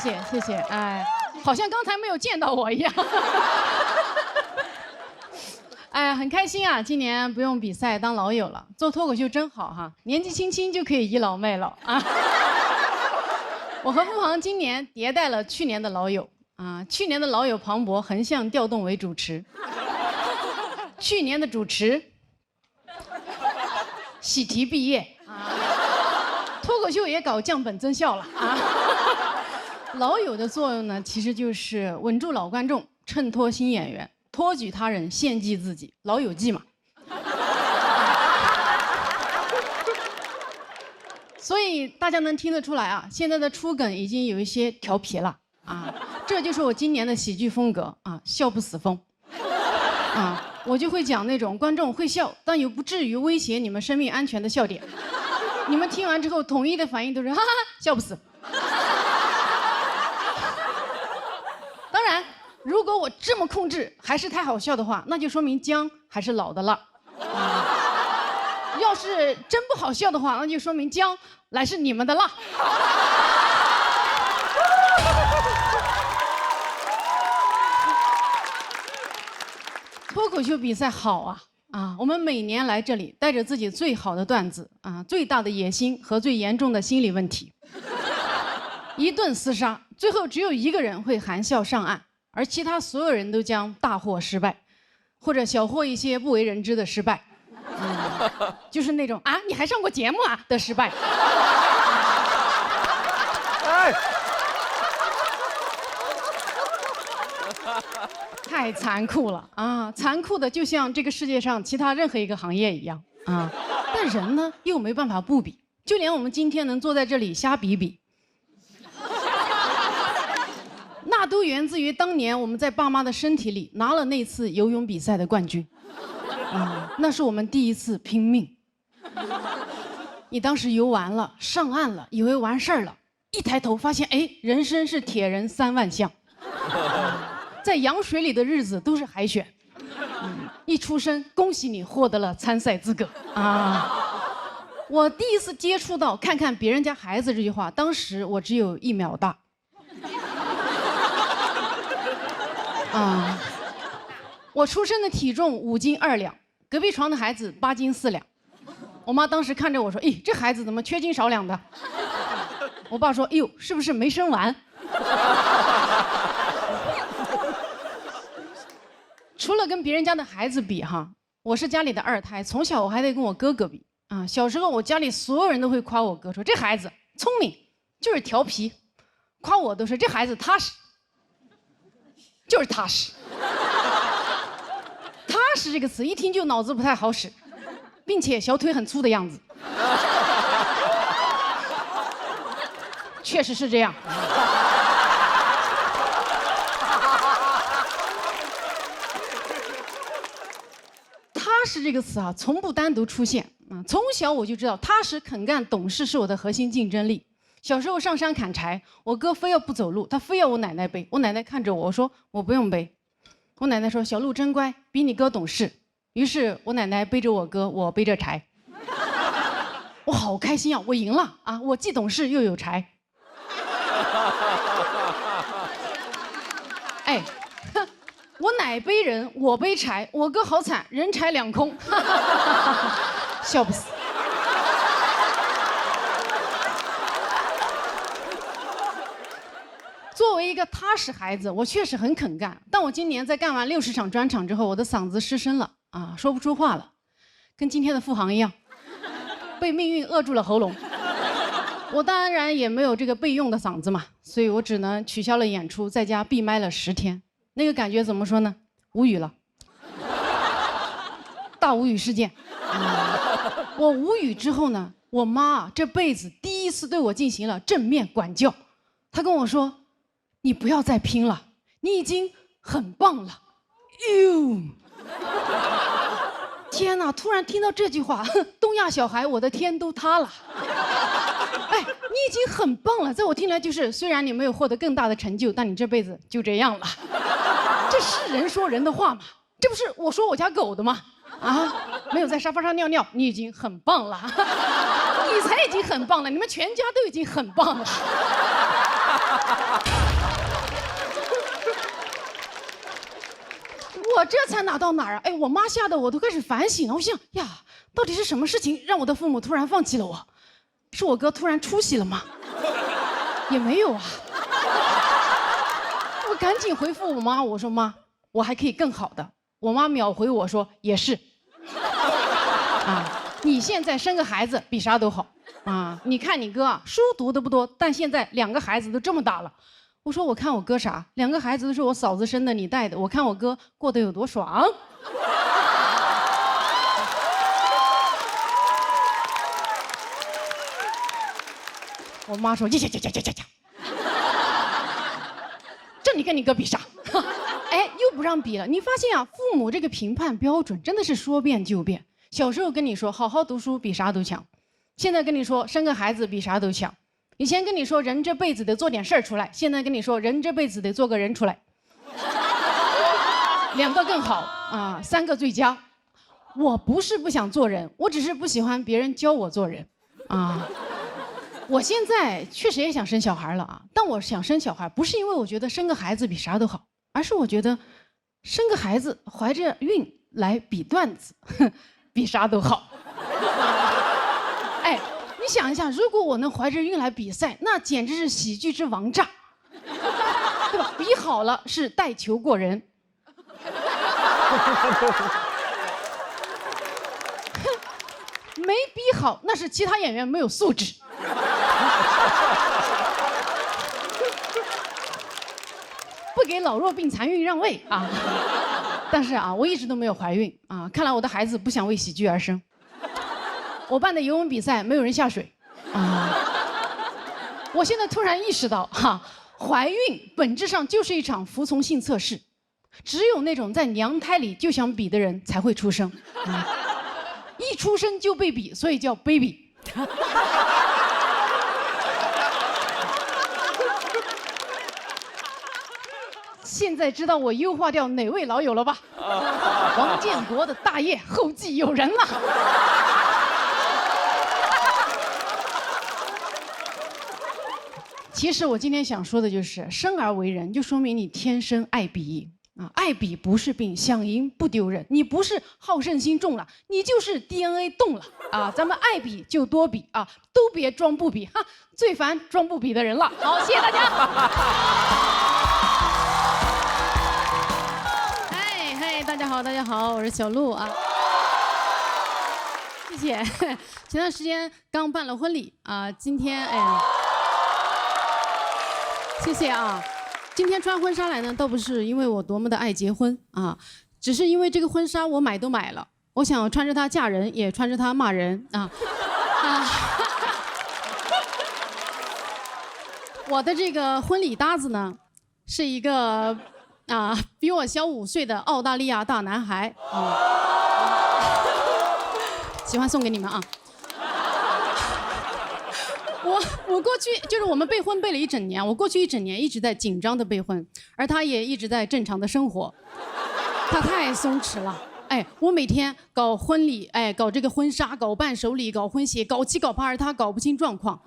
谢谢谢，哎，好像刚才没有见到我一样。哎，很开心啊！今年不用比赛当老友了，做脱口秀真好哈，年纪轻轻就可以倚老卖老啊。我和付航今年迭代了去年的老友啊，去年的老友庞博横向调动为主持，去年的主持喜提毕业啊，脱口秀也搞降本增效了啊。老友的作用呢，其实就是稳住老观众，衬托新演员。托举他人，献祭自己，老友记嘛。所以大家能听得出来啊，现在的出梗已经有一些调皮了啊，这就是我今年的喜剧风格啊，笑不死风。啊，我就会讲那种观众会笑，但又不至于威胁你们生命安全的笑点。你们听完之后，统一的反应都是哈哈，笑不死。当然。如果我这么控制还是太好笑的话，那就说明姜还是老的辣。要是真不好笑的话，那就说明姜乃是你们的辣。脱口秀比赛好啊！我们每年来这里，带着自己最好的段子啊，最大的野心和最严重的心理问题，一顿厮杀，最后只有一个人会含笑上岸。而其他所有人都将大获失败，或者小获一些不为人知的失败，就是那种啊，你还上过节目啊的失败。哎，太残酷了啊！残酷的就像这个世界上其他任何一个行业一样啊。但人呢，又没办法不比，就连我们今天能坐在这里瞎比比。那都源自于当年我们在爸妈的身体里拿了那次游泳比赛的冠军，那是我们第一次拼命。你当时游完了，上岸了，以为完事儿了，一抬头发现，哎，人生是铁人3万项，在羊水里的日子都是海选，一出生，恭喜你获得了参赛资格啊！我第一次接触到看看别人家孩子这句话，当时我只有1秒大。啊，我出生的体重5斤2两，隔壁床的孩子8斤4两。我妈当时看着我说：“咦，这孩子怎么缺斤少两的？”我爸说：“哎呦，是不是没生完？”除了跟别人家的孩子比哈，我是家里的2胎，从小我还得跟我哥哥比啊。小时候我家里所有人都会夸我哥，说这孩子聪明，就是调皮，夸我都说这孩子踏实。就是踏实，踏实这个词一听就脑子不太好使，并且小腿很粗的样子，确实是这样。踏实这个词啊，从不单独出现啊。从小我就知道，踏实肯干懂事是我的核心竞争力。小时候上山砍柴，我哥非要不走路，他非要我奶奶背。我奶奶看着我，我说我不用背。我奶奶说小鹿真乖，比你哥懂事。于是我奶奶背着我哥，我背着柴。我好开心啊！我赢了啊！我既懂事又有柴。哎，我奶背人，我背柴，我哥好惨，人财两空，笑不死。作为一个踏实孩子，我确实很肯干。但我今年在干完60场专场之后，我的嗓子失声了啊，说不出话了，跟今天的付航一样，被命运扼住了喉咙。我当然也没有这个备用的嗓子嘛，所以我只能取消了演出，在家闭麦了10天。那个感觉怎么说呢？无语了，大无语事件。我无语之后呢，我妈这辈子第一次对我进行了正面管教，她跟我说。你不要再拼了，你已经很棒了。哟，天哪！突然听到这句话，东亚小孩，我的天都塌了。哎，你已经很棒了，在我听来就是，虽然你没有获得更大的成就，但你这辈子就这样了。这是人说人的话吗？这不是我说我家狗的吗？啊，没有在沙发上尿尿，你已经很棒了。你才已经很棒了，你们全家都已经很棒了。我这才哪到哪儿啊？哎，我妈吓得我都开始反省了。我想呀，到底是什么事情让我的父母突然放弃了我？是我哥突然出息了吗？也没有啊。我赶紧回复我妈，我说妈，我还可以更好的。我妈秒回我说也是。啊，你现在生个孩子比啥都好啊！你看你哥啊，书读的不多，但现在2个孩子都这么大了。我说我看我哥啥，2个孩子都是我嫂子生的，你带的，我看我哥过得有多爽。我妈说：“呀，这你跟你哥比啥？”哎，又不让比了。你发现啊，父母这个评判标准真的是说变就变。小时候跟你说好好读书比啥都强，现在跟你说生个孩子比啥都强。以前跟你说人这辈子得做点事儿出来，现在跟你说人这辈子得做个人出来。2个更好啊，3个最佳。我不是不想做人，我只是不喜欢别人教我做人啊。我现在确实也想生小孩了啊，但我想生小孩不是因为我觉得生个孩子比啥都好，而是我觉得生个孩子怀着孕来比段子，比啥都好。哎，你想一下，如果我能怀着孕来比赛，那简直是喜剧之王炸，对吧？比好了是带球过人，没比好那是其他演员没有素质。不给老弱病残孕让位啊！但是啊，我一直都没有怀孕啊，看来我的孩子不想为喜剧而生。我办的游泳比赛没有人下水啊！我现在突然意识到哈，怀孕本质上就是一场服从性测试，只有那种在娘胎里就想比的人才会出生啊！一出生就被比，所以叫 baby。现在知道我优化掉哪位老友了吧？王建国的大业后继有人了。其实我今天想说的就是，生而为人，就说明你天生爱比啊，爱比不是病，想赢不丢人。你不是好胜心重了，你就是 DNA 动了啊！咱们爱比就多比啊，都别装不比哈，最烦装不比的人了。好，谢谢大家。大家好，我是小鹿啊。谢谢。前段时间刚办了婚礼啊，今天谢谢啊。今天穿婚纱来呢，倒不是因为我多么的爱结婚啊，只是因为这个婚纱我买都买了，我想穿着它嫁人，也穿着它骂人啊。我的这个婚礼搭子呢，是一个。比我小5岁的澳大利亚大男孩啊，喜欢送给你们啊。我过去就是我们备婚备了1整年，我过去1整年一直在紧张的备婚，而他也一直在正常的生活，他太松弛了。哎，我每天搞婚礼，哎，搞这个婚纱，搞伴手礼，搞婚鞋，搞7搞8，而他搞不清状况，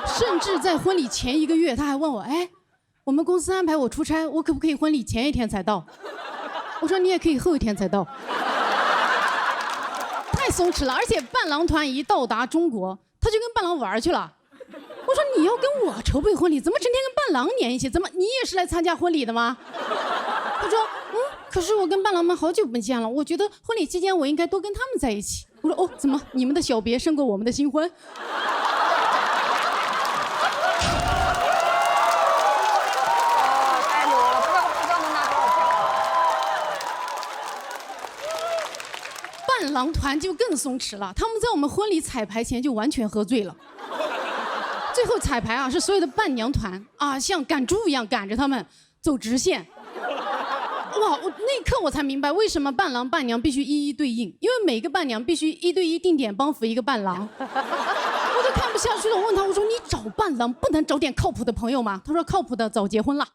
甚至在婚礼前1个月，他还问我，哎。我们公司安排我出差，我可不可以婚礼前1天才到？我说你也可以后1天才到。太松弛了，而且伴郎团一到达中国，他就跟伴郎玩去了。我说你要跟我筹备婚礼，怎么整天跟伴郎黏一起？怎么你也是来参加婚礼的吗？他说可是我跟伴郎们好久不见了，我觉得婚礼期间我应该多跟他们在一起。我说怎么你们的小别胜过我们的新婚？伴郎团就更松弛了，他们在我们婚礼彩排前就完全喝醉了。最后彩排啊，是所有的伴娘团啊，像赶猪一样赶着他们走直线。哇，那一刻我才明白为什么伴郎伴娘必须一一对应，因为每个伴娘必须1对1定点帮扶一个伴郎。我都看不下去了，我问他，我说你找伴郎不能找点靠谱的朋友吗？他说靠谱的早结婚了。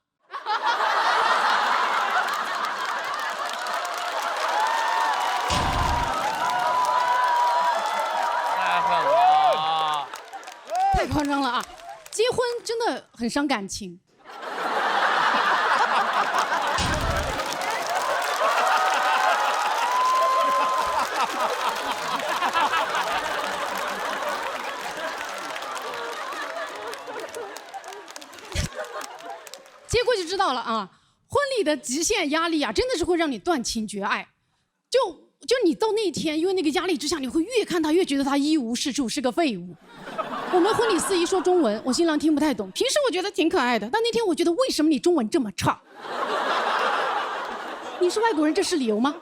太夸张了啊！结婚真的很伤感情知道了啊。婚礼的极限压力啊，真的是会让你断情绝爱。就你到那一天，因为那个压力之下，你会越看他越觉得他一无是处，是个废物。我们婚礼司仪说中文，我新郎听不太懂。平时我觉得挺可爱的，但那天我觉得为什么你中文这么差？你是外国人，这是理由吗？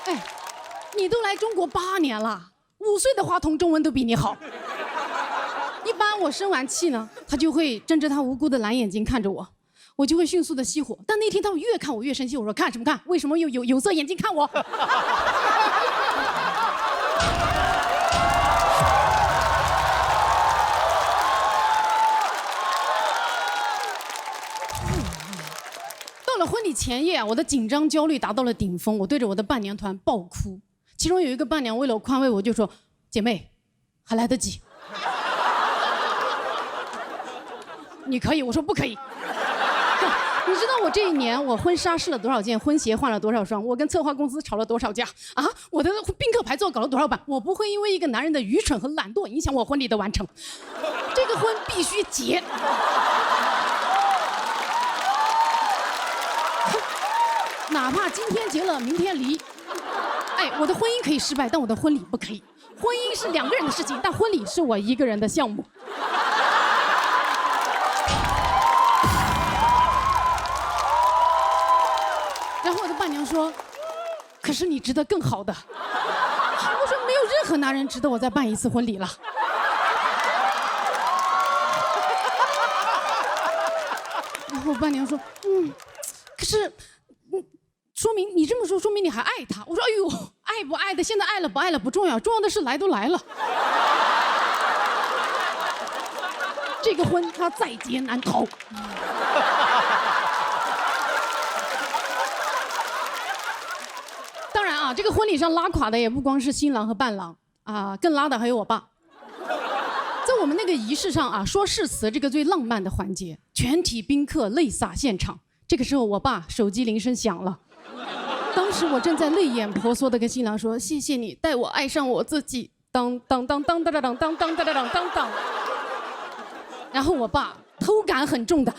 哎，你都来中国8年了，5岁的话筒中文都比你好。一般我生完气呢，他就会睁着他无辜的蓝眼睛看着我，我就会迅速的熄火。但那天他越看我越生气，我说看什么看？为什么有色眼镜看我？到了婚礼前夜啊，我的紧张焦虑达到了顶峰，我对着我的伴娘团爆哭。其中有一个伴娘为了宽慰我，就说：“姐妹，还来得及。”你可以，我说不可以。你知道我这一年我婚纱试了多少件，婚鞋换了多少双，我跟策划公司吵了多少架啊？我的宾客排座搞了多少版？我不会因为一个男人的愚蠢和懒惰影响我婚礼的完成。这个婚必须结。哪怕今天结了，明天离。哎，我的婚姻可以失败，但我的婚礼不可以。婚姻是2个人的事情，但婚礼是我1个人的项目。然后我的伴娘说：“可是你值得更好的。”我说：“没有任何男人值得我再办一次婚礼了。”然后我伴娘说：“可是，说明你这么说，说明你还爱他。”我说：“哎呦，爱不爱的，现在爱了不爱了不重要，重要的是来都来了。这个婚他在劫难逃。”当然啊，这个婚礼上拉垮的也不光是新郎和伴郎啊，更拉的还有我爸。在我们那个仪式上啊，说誓词这个最浪漫的环节，全体宾客泪洒现场。这个时候，我爸手机铃声响了。当时我正在泪眼婆娑的跟新郎说：“谢谢你带我爱上我自己。”当当当当当当当当当当当当当。然后我爸偷感很重的。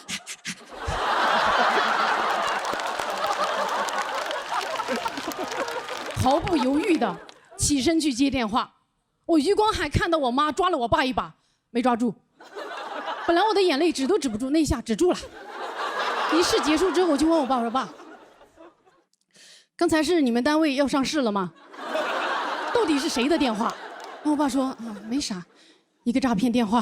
毫不犹豫的起身去接电话，我余光还看到我妈抓了我爸一把，没抓住。本来我的眼泪止都止不住，那一下止住了。仪式结束之后，我就问我爸，我说：“爸，刚才是你们单位要上市了吗？到底是谁的电话？”然后我爸说：“啊，没啥，一个诈骗电话。”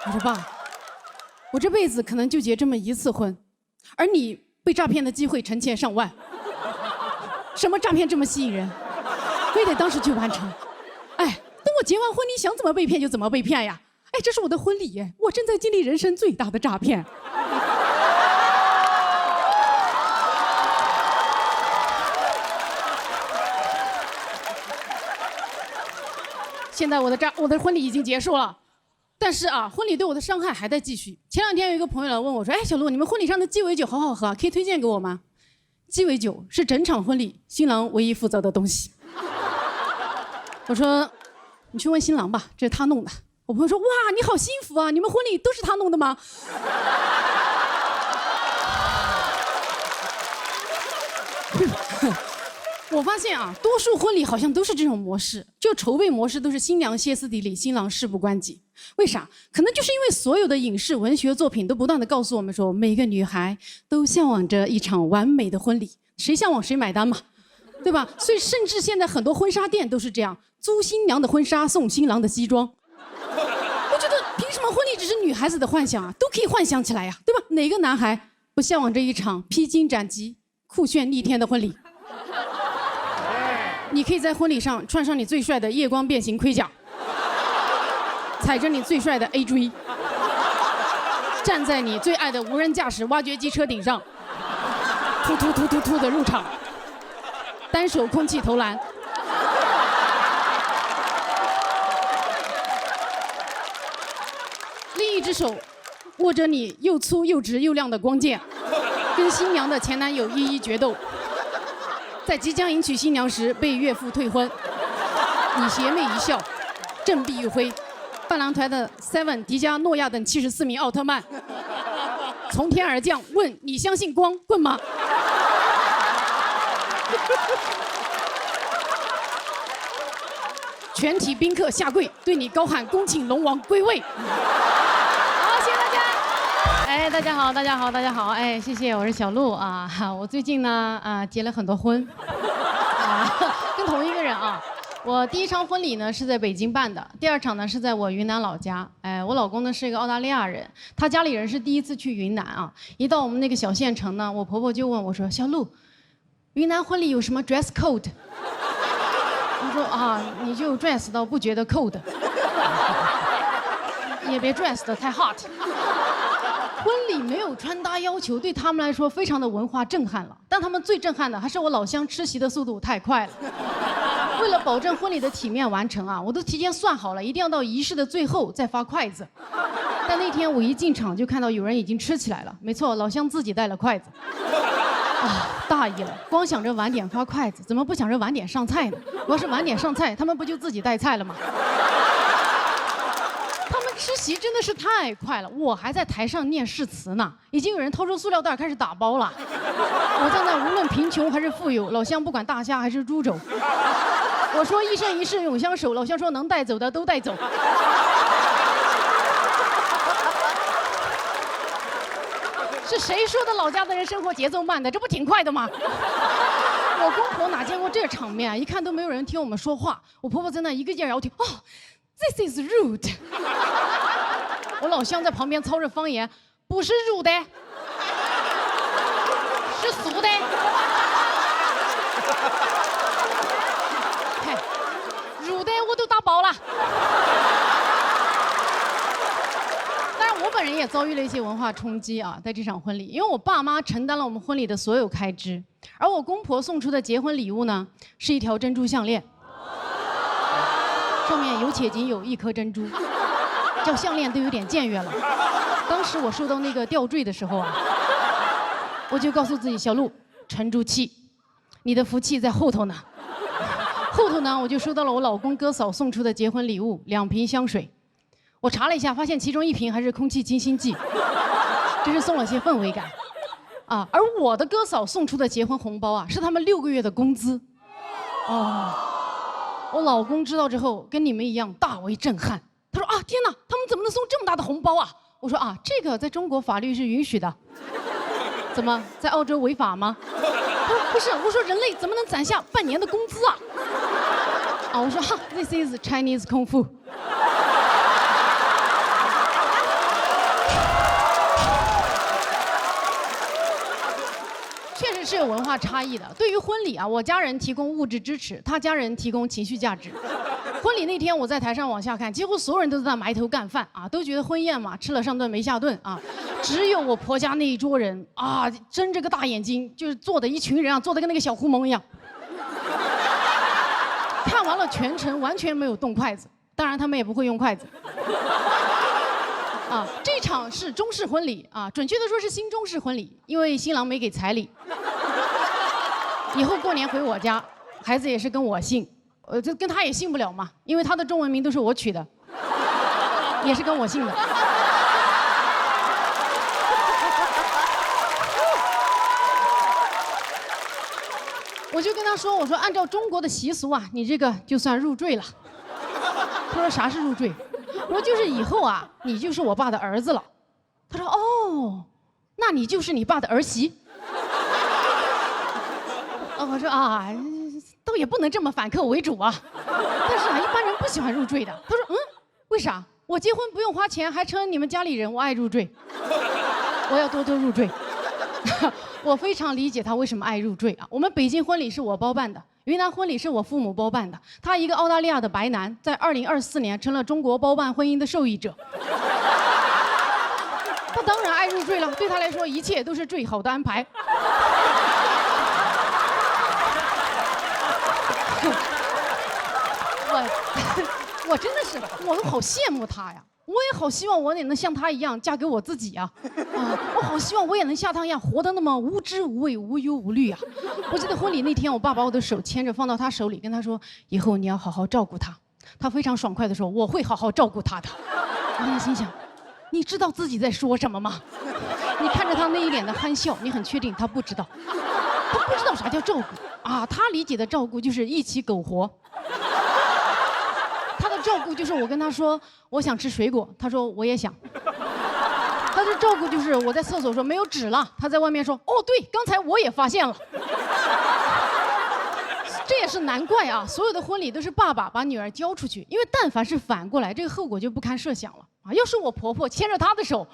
我说：“爸，我这辈子可能就结这么1次婚。而你被诈骗的机会成千上万，什么诈骗这么吸引人？非得当时去完成？哎，等我结完婚，你想怎么被骗就怎么被骗呀！哎，这是我的婚礼耶，我正在经历人生最大的诈骗。”现在我的婚礼已经结束了。但是啊，婚礼对我的伤害还在继续。前2天有一个朋友来问我说：“哎，小陆，你们婚礼上的鸡尾酒好好喝，可以推荐给我吗？”鸡尾酒是整场婚礼新郎唯一负责的东西。我说：“你去问新郎吧，这是他弄的。”我朋友说：“哇，你好幸福啊！你们婚礼都是他弄的吗？”我发现啊，多数婚礼好像都是这种模式，就筹备模式都是新娘歇斯底里，新郎事不关己。为啥？可能就是因为所有的影视文学作品都不断的告诉我们说，每个女孩都向往着一场完美的婚礼，谁向往谁买单嘛，对吧？所以甚至现在很多婚纱店都是这样，租新娘的婚纱送新郎的西装。我觉得凭什么婚礼只是女孩子的幻想啊？都可以幻想起来呀，对吧？哪个男孩不向往着一场披荆斩棘、酷炫逆天的婚礼？你可以在婚礼上穿上你最帅的夜光变形盔甲，踩着你最帅的 AJ， 站在你最爱的无人驾驶挖掘机车顶上，突突突突突的入场，单手空气投篮，另一只手握着你又粗又直又亮的光剑，跟新娘的前男友一一决斗。在即将迎娶新娘时被岳父退婚。你邪魅一笑，振臂一挥，伴郎团的 Seven、迪迦、诺亚等74名奥特曼从天而降，问你相信光棍吗？全体宾客下跪，对你高喊恭请龙王归位。好，谢谢大家。哎，大家好，大家好，大家好。哎，谢谢，我是小鹿啊。我最近呢结了很多婚，跟同一个人啊。我第一场婚礼呢是在北京办的，第二场呢是在我云南老家。哎，我老公呢是一个澳大利亚人，他家里人是第一次去云南啊。一到我们那个小县城呢，我婆婆就问我说：“小鹿，云南婚礼有什么 dress code？” 我说啊，你就 dress 到不觉得 cold， 也别 dress 的太 hot。婚礼没有穿搭要求，对他们来说非常的文化震撼了。但他们最震撼的还是我老乡吃席的速度太快了。为了保证婚礼的体面完成啊，我都提前算好了，一定要到仪式的最后再发筷子。但那天我一进场就看到有人已经吃起来了。没错，老乡自己带了筷子。啊，大意了，光想着晚点发筷子，怎么不想着晚点上菜呢？我要是晚点上菜，他们不就自己带菜了吗？他们吃席真的是太快了，我还在台上念誓词呢，已经有人掏出塑料袋开始打包了。我在那无论贫穷还是富有，老乡不管大虾还是猪肘。我说一生一世永相守，老乡说能带走的都带走。是谁说的老家的人生活节奏慢的？这不挺快的吗？我公婆哪见过这场面啊？一看都没有人听我们说话。我婆婆在那一个劲儿摇头，哦 ，this is rude。我老乡在旁边操着方言，不是rude的，是俗的。嘿，rude的我都打包了。我本人也遭遇了一些文化冲击啊，在这场婚礼，因为我爸妈承担了我们婚礼的所有开支，而我公婆送出的结婚礼物呢，是一条珍珠项链，上面有且仅有1颗珍珠，叫项链都有点僭越了。当时我收到那个吊坠的时候啊，我就告诉自己，小鹿，沉住气，你的福气在后头呢。后头呢，我就收到了我老公哥嫂送出的结婚礼物，2瓶香水。我查了一下，发现其中1瓶还是空气清新剂，真是送了些氛围感，啊！而我的哥嫂送出的结婚红包啊，是他们6个月的工资，哦！我老公知道之后，跟你们一样大为震撼。他说啊，天哪，他们怎么能送这么大的红包啊？我说啊，这个在中国法律是允许的，怎么在澳洲违法吗？他说不是，我说人类怎么能攒下半年的工资啊？啊，我说哈 ，This is Chinese 功夫。确实是有文化差异的。对于婚礼啊，我家人提供物质支持，他家人提供情绪价值。婚礼那天，我在台上往下看，几乎所有人都在那埋头干饭啊，都觉得婚宴嘛，吃了上顿没下顿啊。只有我婆家那一桌人啊，睁着个大眼睛，就是坐的一群人啊，坐的跟那个小狐獴一样。看完了全程，完全没有动筷子，当然他们也不会用筷子。啊，这场是中式婚礼啊，准确的说是新中式婚礼，因为新郎没给彩礼。以后过年回我家，孩子也是跟我姓，就跟他也姓不了嘛，因为他的中文名都是我取的，也是跟我姓的。我就跟他说，我说按照中国的习俗啊，你这个就算入赘了。他说啥是入赘？我说就是以后啊，你就是我爸的儿子了。他说哦，那你就是你爸的儿媳。我说啊，倒也不能这么反客为主啊。但是啊，一般人不喜欢入赘的。他说为啥？我结婚不用花钱，还成你们家里人，我爱入赘，我要多多入赘。我非常理解他为什么爱入赘啊。我们北京婚礼是我包办的。云南婚礼是我父母包办的，他一个澳大利亚的白男，在2024年成了中国包办婚姻的受益者。他当然爱入赘了，对他来说一切都是最好的安排。我真的是，我都好羡慕他呀。我也好希望我也能像她一样嫁给我自己啊！我好希望我也能像她一样活得那么无知无畏、无忧无虑啊！我记得婚礼那天，我爸把我的手牵着放到他手里，跟他说：“以后你要好好照顾她。”他非常爽快地说：“我会好好照顾她的。”我在心想，你知道自己在说什么吗？你看着他那一脸的憨笑，你很确定他不知道，他不知道啥叫照顾啊！他理解的照顾就是一起苟活。他的照顾就是我跟他说我想吃水果，他说我也想。他的照顾就是我在厕所说没有纸了，他在外面说哦对，刚才我也发现了。这也是难怪啊，所有的婚礼都是爸爸把女儿交出去，因为但凡是反过来，这个后果就不堪设想了啊！要是我婆婆牵着她的手，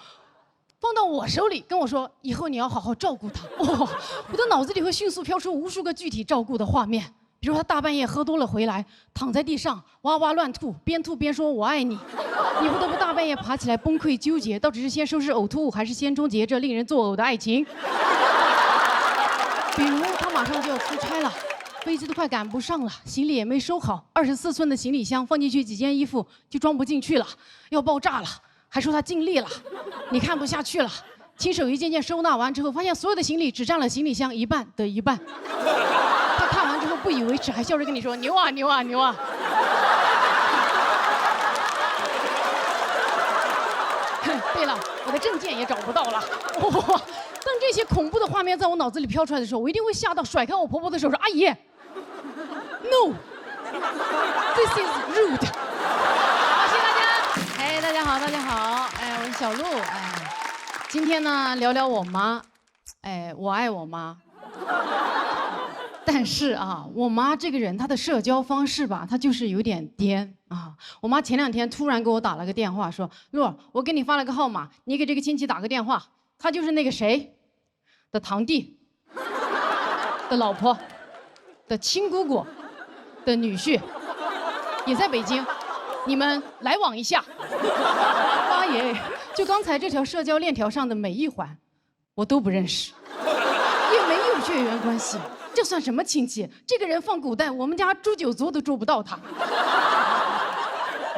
放到我手里跟我说以后你要好好照顾她，哇，我的脑子里会迅速飘出无数个具体照顾的画面。比如她大半夜喝多了回来，躺在地上哇哇乱吐，边吐边说我爱你，你不得不大半夜爬起来崩溃纠结，到底是先收拾呕吐物还是先终结这令人作呕的爱情。比如她马上就要出差了，飞机都快赶不上了，行李也没收好，24寸的行李箱放进去几件衣服就装不进去了，要爆炸了，还说他尽力了，你看不下去了，亲手一件件收纳完之后，发现所有的行李只占了行李箱一半的一半。他看完之后不以为耻，还笑着跟你说牛啊牛啊牛啊。对了，我的证件也找不到了。哇！当这些恐怖的画面在我脑子里飘出来的时候，我一定会吓到，甩开我婆婆的手说：“阿姨 ，No， this is rude。”好，谢谢大家。哎，大家好，大家好。哎，我是小鹿。哎，今天呢聊聊我妈。哎，我爱我妈。但是啊，我妈这个人，她的社交方式吧，她就是有点颠啊。我妈前2天突然给我打了个电话，说：“鹿，我给你发了个号码，你给这个亲戚打个电话。他就是那个谁的堂弟的老婆的亲姑姑的女婿，也在北京，你们来往一下。”妈耶！就刚才这条社交链条上的每一环，我都不认识，也没有血缘关系。这算什么亲戚？这个人放古代，我们家诛九族都捉不到他。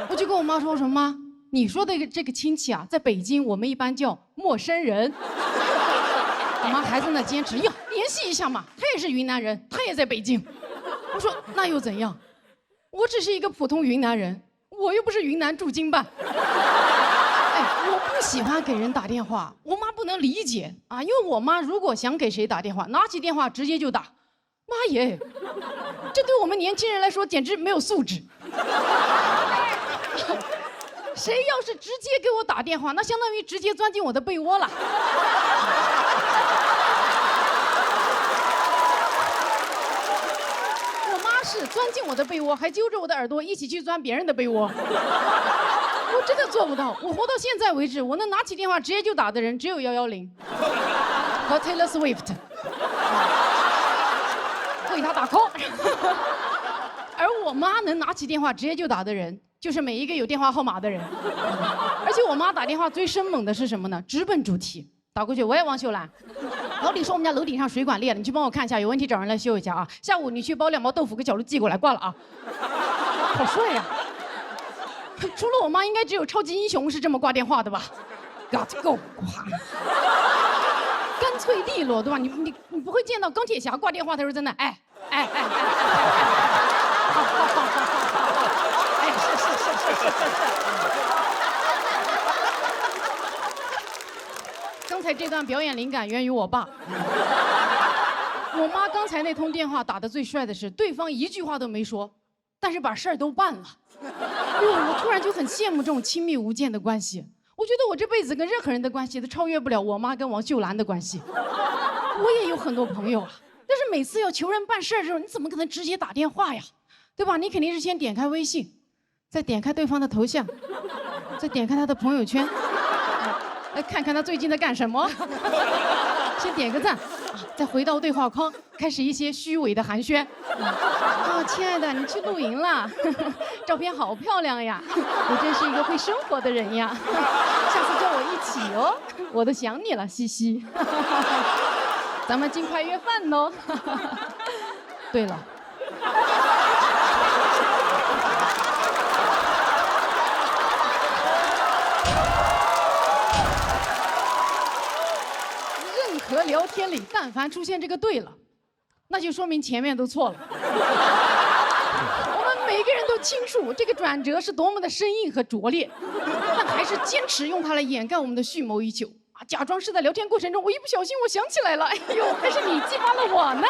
我就跟我妈说：“我说妈，你说的这个亲戚啊，在北京我们一般叫陌生人。”我妈还在那坚持，呀，联系一下嘛，他也是云南人，他也在北京。我说那又怎样？我只是一个普通云南人，我又不是云南驻京办。哎，我不喜欢给人打电话，我妈不能理解啊，因为我妈如果想给谁打电话，拿起电话直接就打。妈耶，这对我们年轻人来说简直没有素质。谁要是直接给我打电话，那相当于直接钻进我的被窝了。我妈是钻进我的被窝，还揪着我的耳朵一起去钻别人的被窝。我真的做不到。我活到现在为止，我能拿起电话直接就打的人只有110和 Taylor Swift。为他打 call。而我妈能拿起电话直接就打的人，就是每一个有电话号码的人。而且我妈打电话最生猛的是什么呢？直奔主题，打过去，喂，王秀兰，老李说我们家楼顶上水管裂了，你去帮我看一下，有问题找人来修一下啊。下午你去包2包豆腐给小鹿寄过来，挂了啊。好帅呀！除了我妈，应该只有超级英雄是这么挂电话的吧 ？Got go， 挂。干脆利落，对吧？你不会见到钢铁侠挂电话的时候在那哎，是。刚才这段表演灵感源于我爸。我妈刚才那通电话打得最帅的是，对方一句话都没说，但是把事儿都办了。我突然就很羡慕这种亲密无间的关系。我觉得我这辈子跟任何人的关系都超越不了我妈跟王秀兰的关系。我也有很多朋友啊，但是每次要求人办事的时候，你怎么可能直接打电话呀？对吧？你肯定是先点开微信，再点开对方的头像，再点开他的朋友圈，来看看他最近在干什么。先点个赞，再回到对话框，开始一些虚伪的寒暄。亲爱的，你去露营了，照片好漂亮呀！我真是一个会生活的人呀，下次叫我一起哦，我都想你了，西西。咱们尽快约饭哦。对了。聊天里但凡出现这个对了，那就说明前面都错了。我们每个人都清楚这个转折是多么的生硬和拙劣，但还是坚持用它来掩盖我们的蓄谋已久啊！假装是在聊天过程中，我一不小心我想起来了，哎呦，还是你激发了我呢。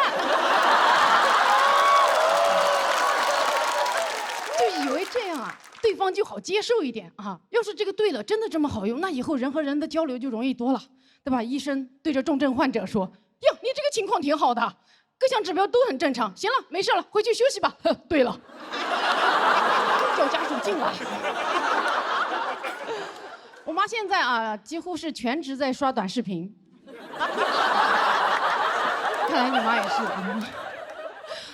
就以为这样啊，对方就好接受一点啊。要是这个对了，真的这么好用，那以后人和人的交流就容易多了，对吧？医生对着重症患者说：“哟，你这个情况挺好的，各项指标都很正常。行了，没事了，回去休息吧。”对了，叫家属进来。我妈现在啊，几乎是全职在刷短视频。看来你妈也是。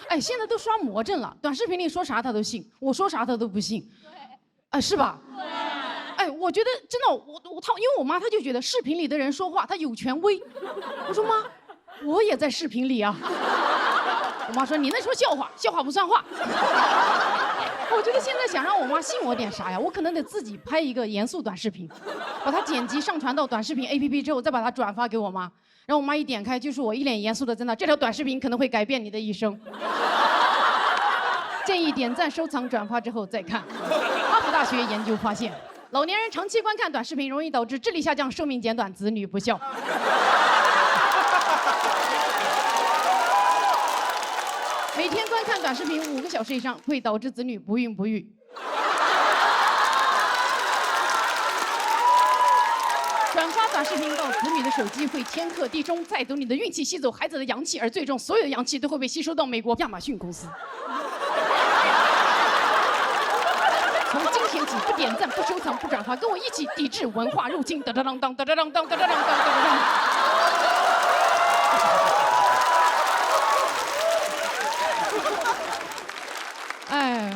哎，现在都刷魔怔了，短视频里说啥她都信，我说啥她都不信。对，哎，是吧？对。哎，我觉得真的，因为我妈她就觉得视频里的人说话她有权威。我说妈，我也在视频里啊。我妈说你那说笑话，笑话不算话。我觉得现在想让我妈信我点啥呀？我可能得自己拍一个严肃短视频，把它剪辑上传到短视频 APP 之后，再把它转发给我妈。然后我妈一点开，就是我一脸严肃的在那，这条短视频可能会改变你的一生。建议点赞、收藏、转发之后再看。哈佛大学研究发现，老年人长期观看短视频容易导致智力下降、寿命减短、子女不孝。每天观看短视频5个小时以上，会导致子女不孕不育。转发短视频到子女的手机会天克地冲，再读你的运气，吸走孩子的阳气，而最终所有的阳气都会被吸收到美国亚马逊公司。从今天起，不点赞、不收藏、不转发，跟我一起抵制文化入侵！哒哒当当哒哒当当哒哒当当哒哒当。哎，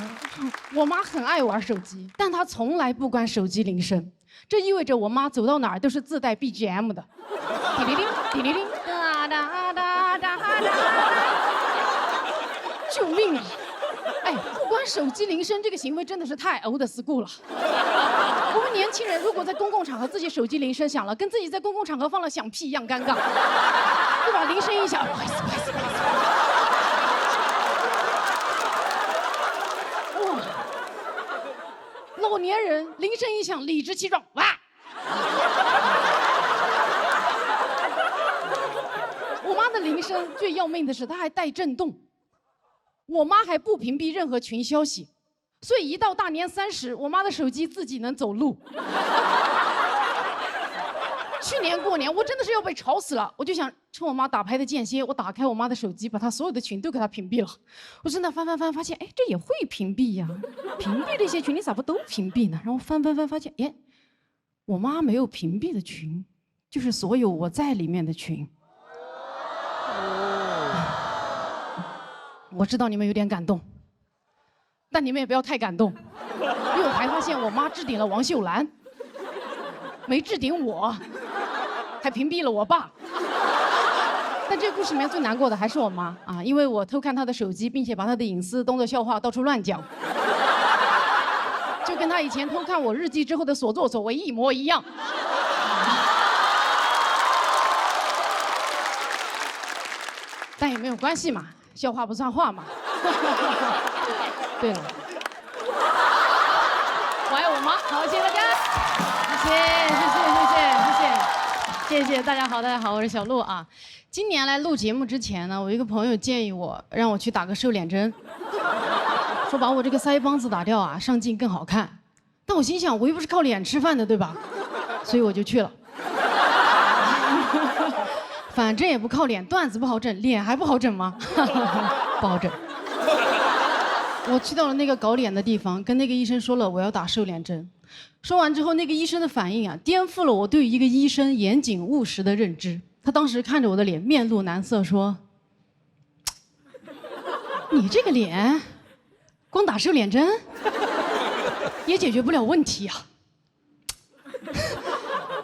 我妈很爱玩手机，但她从来不关手机铃声。这意味着我妈走到哪儿都是自带 BGM 的，滴哩铃，滴哩铃，哒哒哒哒哒。救命啊！哎，不关手机铃声这个行为真的是太 old school 了。我们年轻人如果在公共场合自己手机铃声响了，跟自己在公共场合放了响屁一样尴尬，对吧？铃声一响，不好意思，不好意思，不好意思。老年人铃声一响，理直气壮，哇！我妈的铃声最要命的是，它还带震动。我妈还不屏蔽任何群消息，所以一到大年30，我妈的手机自己能走路。去年过年，我真的是要被吵死了，我就想趁我妈打牌的间歇，我打开我妈的手机，把她所有的群都给她屏蔽了。我真的翻，发现，哎，这也会屏蔽呀？屏蔽这些群，你咋不都屏蔽呢？然后翻，发现，哎，我妈没有屏蔽的群，就是所有我在里面的群。我知道你们有点感动，但你们也不要太感动，因为我还发现我妈置顶了王秀兰，没置顶我。还屏蔽了我爸，但这个故事里面最难过的还是我妈啊，因为我偷看她的手机，并且把她的隐私当作笑话到处乱讲，就跟她以前偷看我日记之后的所作所为一模一样。但也没有关系嘛，笑话不算话嘛。对了，我爱我妈，好，谢谢大家，谢谢大家好，我是小鹿啊。今年来录节目之前呢，我一个朋友建议我让我去打个瘦脸针，说把我这个腮帮子打掉啊，上镜更好看。但我心想，我又不是靠脸吃饭的，对吧？所以我就去了。反正也不靠脸，段子不好整，脸还不好整吗？不好整。我去到了那个搞脸的地方，跟那个医生说了我要打瘦脸针。说完之后，那个医生的反应啊，颠覆了我对一个医生严谨务实的认知。他当时看着我的脸，面露难色，说：“你这个脸，光打瘦脸针也解决不了问题啊。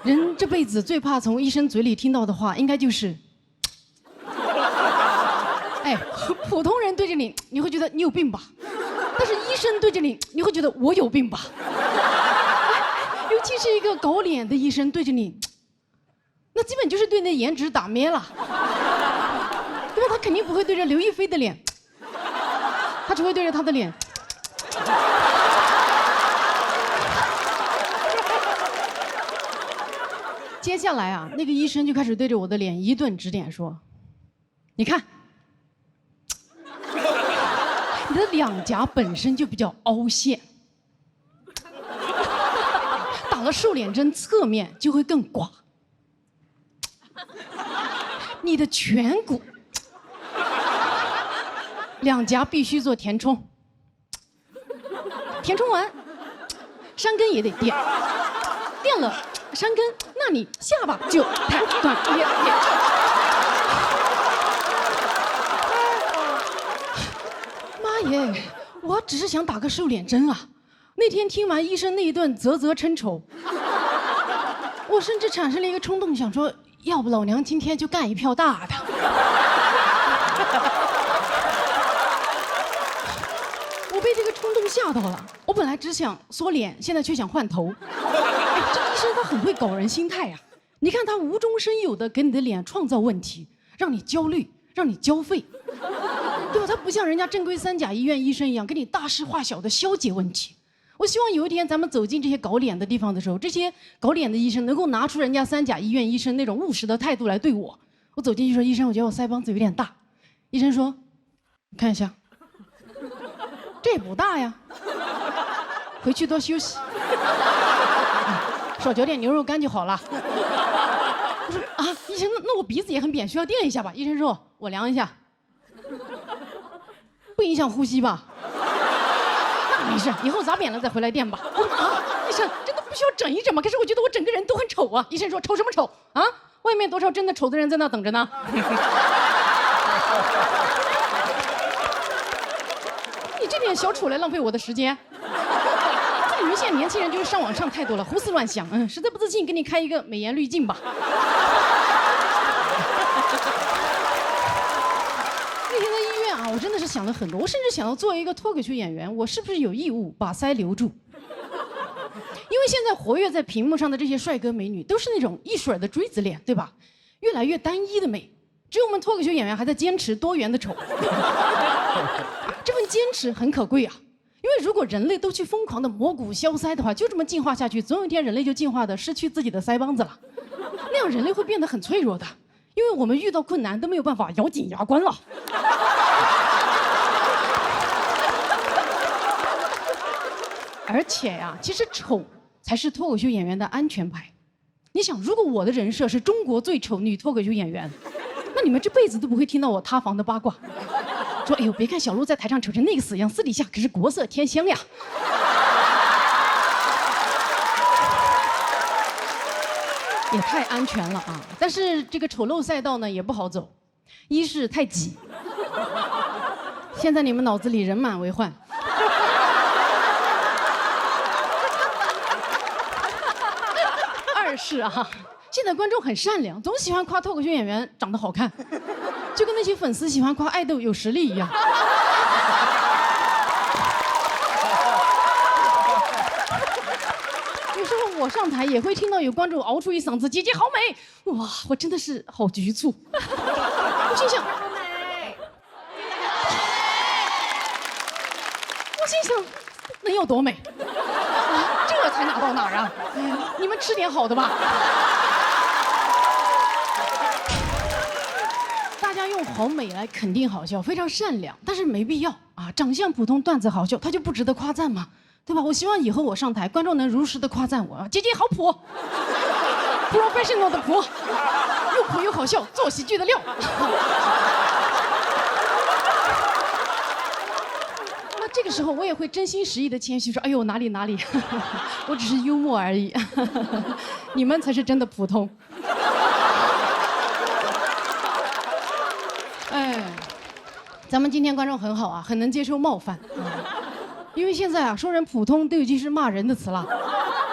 人这辈子最怕从医生嘴里听到的话，应该就是，哎，普通人对着你，你会觉得你有病吧？但是医生对着你，你会觉得我有病吧？尤其是一个搞脸的医生对着你，那那基本就是对你的颜值打咩了，对吧？他肯定不会对着刘亦菲的脸，他只会对着他的脸。接下来啊，那个医生就开始对着我的脸一顿指点，说：“你看，你的两颊本身就比较凹陷，打了瘦脸针，侧面就会更寡。你的颧骨，两颊必须做填充，填充完，山根也得垫，垫了。”山根，那你下巴就太短也。妈耶，我只是想打个瘦脸针啊！那天听完医生那一顿啧啧称丑，我甚至产生了一个冲动，想说，要不老娘今天就干一票大的。我被这个冲动吓到了，我本来只想缩脸，现在却想换头。这医生他很会搞人心态呀！你看他无中生有的给你的脸创造问题，让你焦虑，让你交费，对吧？他不像人家正规三甲医院医生一样给你大事化小的消解问题。我希望有一天咱们走进这些搞脸的地方的时候，这些搞脸的医生能够拿出人家三甲医院医生那种务实的态度来对我。我走进去说：“医生，我觉得我腮帮子有点大。”医生说：“你看一下，这也不大呀，回去多休息。”少嚼点牛肉干就好了。我说啊，医生，那我鼻子也很扁，需要垫一下吧？医生说，我量一下，不影响呼吸吧？那没事，以后砸扁了再回来垫吧。我说啊，医生，真的不需要整一整吗？可是我觉得我整个人都很丑啊。医生说，丑什么丑啊？外面多少真的丑的人在那等着呢。你这点小丑来浪费我的时间？你们现在年轻人就是上网上太多了，胡思乱想，实在不自信，给你开一个美颜滤镜吧。那天在医院啊，我真的是想了很多，我甚至想到作为一个脱口秀演员，我是不是有义务把腮留住？因为现在活跃在屏幕上的这些帅哥美女，都是那种一水的锥子脸，对吧？越来越单一的美，只有我们脱口秀演员还在坚持多元的丑。这份坚持很可贵啊。因为如果人类都去疯狂的磨骨削腮的话，就这么进化下去，总有一天人类就进化的失去自己的腮帮子了，那样人类会变得很脆弱的，因为我们遇到困难都没有办法咬紧牙关了。而且呀，其实丑才是脱口秀演员的安全牌。你想，如果我的人设是中国最丑女脱口秀演员，那你们这辈子都不会听到我塌房的八卦。说，哎呦，别看小鹿在台上丑成那个死样，私底下可是国色天香呀。也太安全了啊！但是这个丑陋赛道呢也不好走，一是太挤，现在你们脑子里人满为患；二是啊，现在观众很善良，总喜欢夸脱口秀演员长得好看。就跟那些粉丝喜欢夸爱豆有实力一样。有时候我上台也会听到有观众嗷出一嗓子：“姐姐好美！”哇，我真的是好局促。我心想，能有多美？这才哪到哪儿啊？你们吃点好的吧。大家用好美来肯定好笑，非常善良，但是没必要啊！长相普通，段子好笑，他就不值得夸赞吗？对吧？我希望以后我上台，观众能如实的夸赞我，姐姐好普 ，professional 的普，又普又好笑，做喜剧的料。那这个时候我也会真心实意的谦虚说：“哎呦，哪里哪里，我只是幽默而已，你们才是真的普通。”哎，咱们今天观众很好啊，很能接受冒犯因为现在啊，说人普通都已经是骂人的词了。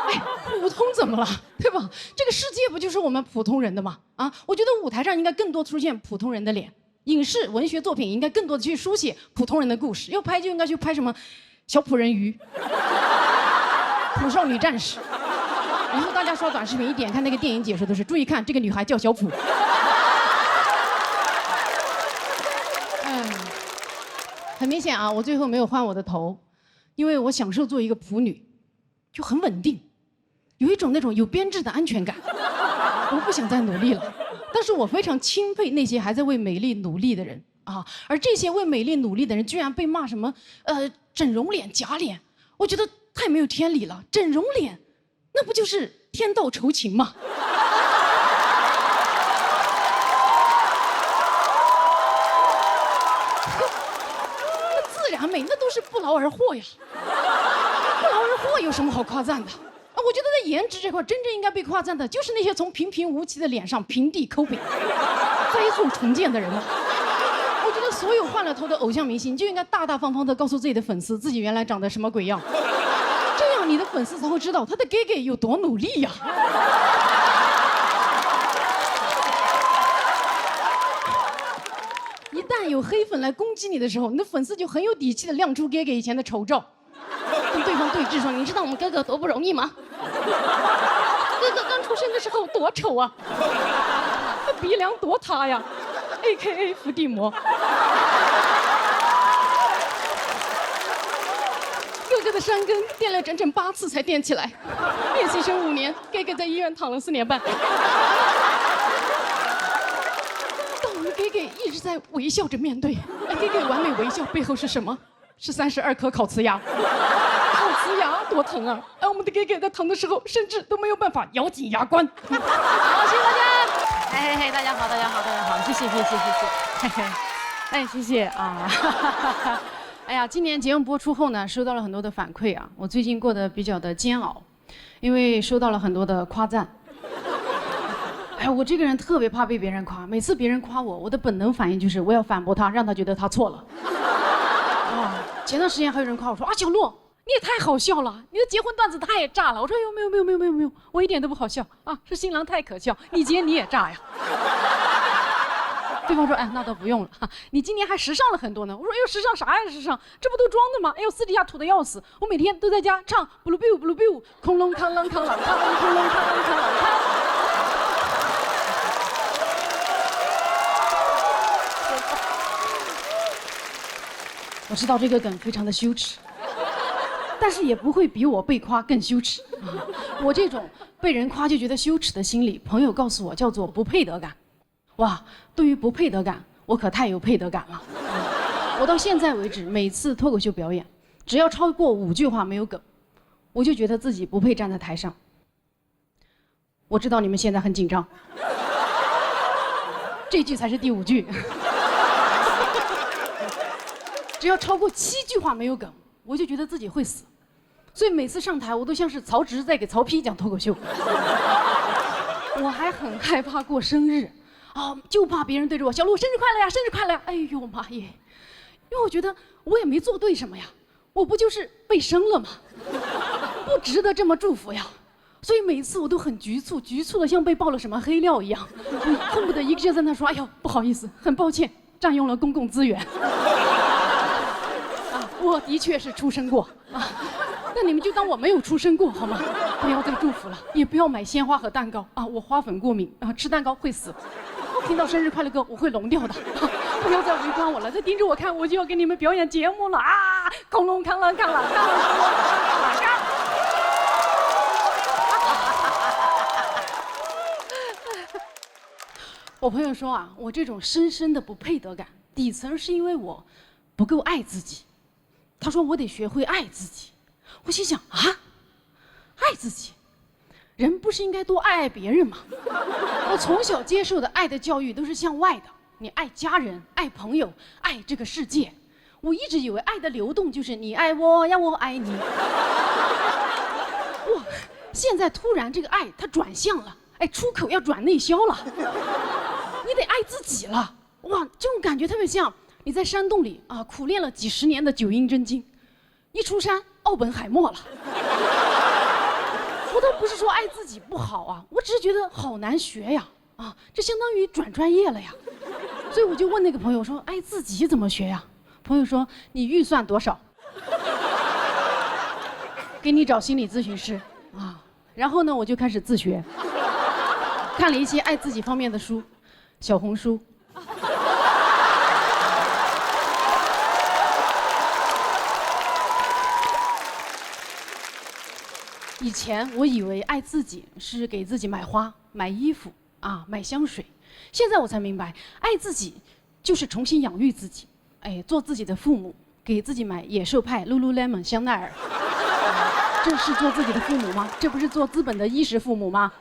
哎，普通怎么了？对吧？这个世界不就是我们普通人的吗？啊，我觉得舞台上应该更多出现普通人的脸，影视文学作品应该更多的去书写普通人的故事。要拍就应该去拍什么小美人鱼、普少女战士，以后大家刷短视频，一点开那个电影解说都是注意看，这个女孩叫小普。很明显啊，我最后没有换我的头，因为我享受做一个普女，就很稳定，有一种那种有编制的安全感。我不想再努力了，但是我非常钦佩那些还在为美丽努力的人啊，而这些为美丽努力的人居然被骂什么整容脸、假脸，我觉得太没有天理了。整容脸，那不就是天道酬勤吗？美那都是不劳而获呀，不劳而获有什么好夸赞的？啊，我觉得在颜值这块，真正应该被夸赞的就是那些从平平无奇的脸上平地抠饼、飞速重建的人了。我觉得所有换了头的偶像明星就应该大大方方的告诉自己的粉丝，自己原来长得什么鬼样，这样你的粉丝才会知道他的 gay gay 有多努力呀。一旦有黑粉来攻击你的时候，你的粉丝就很有底气的亮出哥哥以前的丑照，跟对方对峙说：“你知道我们哥哥多不容易吗？哥哥刚出生的时候多丑啊，他鼻梁多塌呀 ，AKA 伏地魔。哥哥的山根垫了整整8次才垫起来，练习生5年，哥哥在医院躺了4年半。”给给一直在微笑着面对，给给完美微笑背后是什么？是32颗烤瓷牙，烤瓷牙多疼啊！我们的给给在疼的时候，甚至都没有办法咬紧牙关。好，谢谢大家。嘿嘿嘿，大家好，大家好，大家好，谢谢，嘿嘿，哎，谢谢啊。哎呀，今年节目播出后呢，收到了很多的反馈啊，我最近过得比较的煎熬，因为收到了很多的夸赞。哎，我这个人特别怕被别人夸，每次别人夸我，我的本能反应就是我要反驳他，让他觉得他错了。啊，前段时间还有人夸我说啊，小洛你也太好笑了，你的结婚段子太炸了。我说哎呦没有，我一点都不好笑啊，是新郎太可笑，你结你也炸呀。对方说哎那倒不用了，你今年还时尚了很多呢。我说哎呦时尚啥呀时尚，这不都装的吗？哎呦私底下土的要死，我每天都在家唱布鲁 biu 布鲁 biu， 空隆康啷康啷康，空隆康啷康啷康。我知道这个梗非常的羞耻，但是也不会比我被夸更羞耻啊！我这种被人夸就觉得羞耻的心理，朋友告诉我叫做不配得感。哇，对于不配得感，我可太有配得感了。我到现在为止，每次脱口秀表演，只要超过5句话没有梗，我就觉得自己不配站在台上。我知道你们现在很紧张，这句才是第5句。只要超过7句话没有梗，我就觉得自己会死，所以每次上台我都像是曹植在给曹丕讲脱口秀。我还很害怕过生日，啊，就怕别人对着我小鹿生日快乐呀，生日快乐呀！哎呦妈耶，因为我觉得我也没做对什么呀，我不就是被生了吗？不值得这么祝福呀。所以每次我都很局促，局促的像被爆了什么黑料一样，恨不得一个劲在那说：“哎呦，不好意思，很抱歉，占用了公共资源。”我的确是出生过啊，那你们就当我没有出生过好吗？不要再祝福了，也不要买鲜花和蛋糕啊，我花粉过敏啊，吃蛋糕会死。听到生日快乐歌我会聋掉的，不要再围观我了，再盯着我看，我就要给你们表演节目了啊！恐龙看了看了看了看。我朋友说啊，我这种深深的不配得感，底层是因为我不够爱自己。他说我得学会爱自己，我心想啊，爱自己，人不是应该多爱爱别人吗？我从小接受的爱的教育都是向外的，你爱家人，爱朋友，爱这个世界。我一直以为爱的流动就是你爱我呀，我爱你。哇，现在突然这个爱它转向了，哎，出口要转内销了，你得爱自己了。哇，这种感觉特别像你在山洞里啊，苦练了几10年的9阴真经，一出山奥本海默了。我倒不是说爱自己不好啊，我只是觉得好难学呀，啊，这相当于转专业了呀。所以我就问那个朋友说，爱自己怎么学呀？朋友说你预算多少，给你找心理咨询师啊，然后呢，我就开始自学，看了一些爱自己方面的书，小红书。以前我以为爱自己是给自己买花、买衣服啊、买香水，现在我才明白，爱自己就是重新养育自己，哎，做自己的父母，给自己买野兽派、Lululemon、香奈儿。这是做自己的父母吗？这不是做资本的衣食父母吗？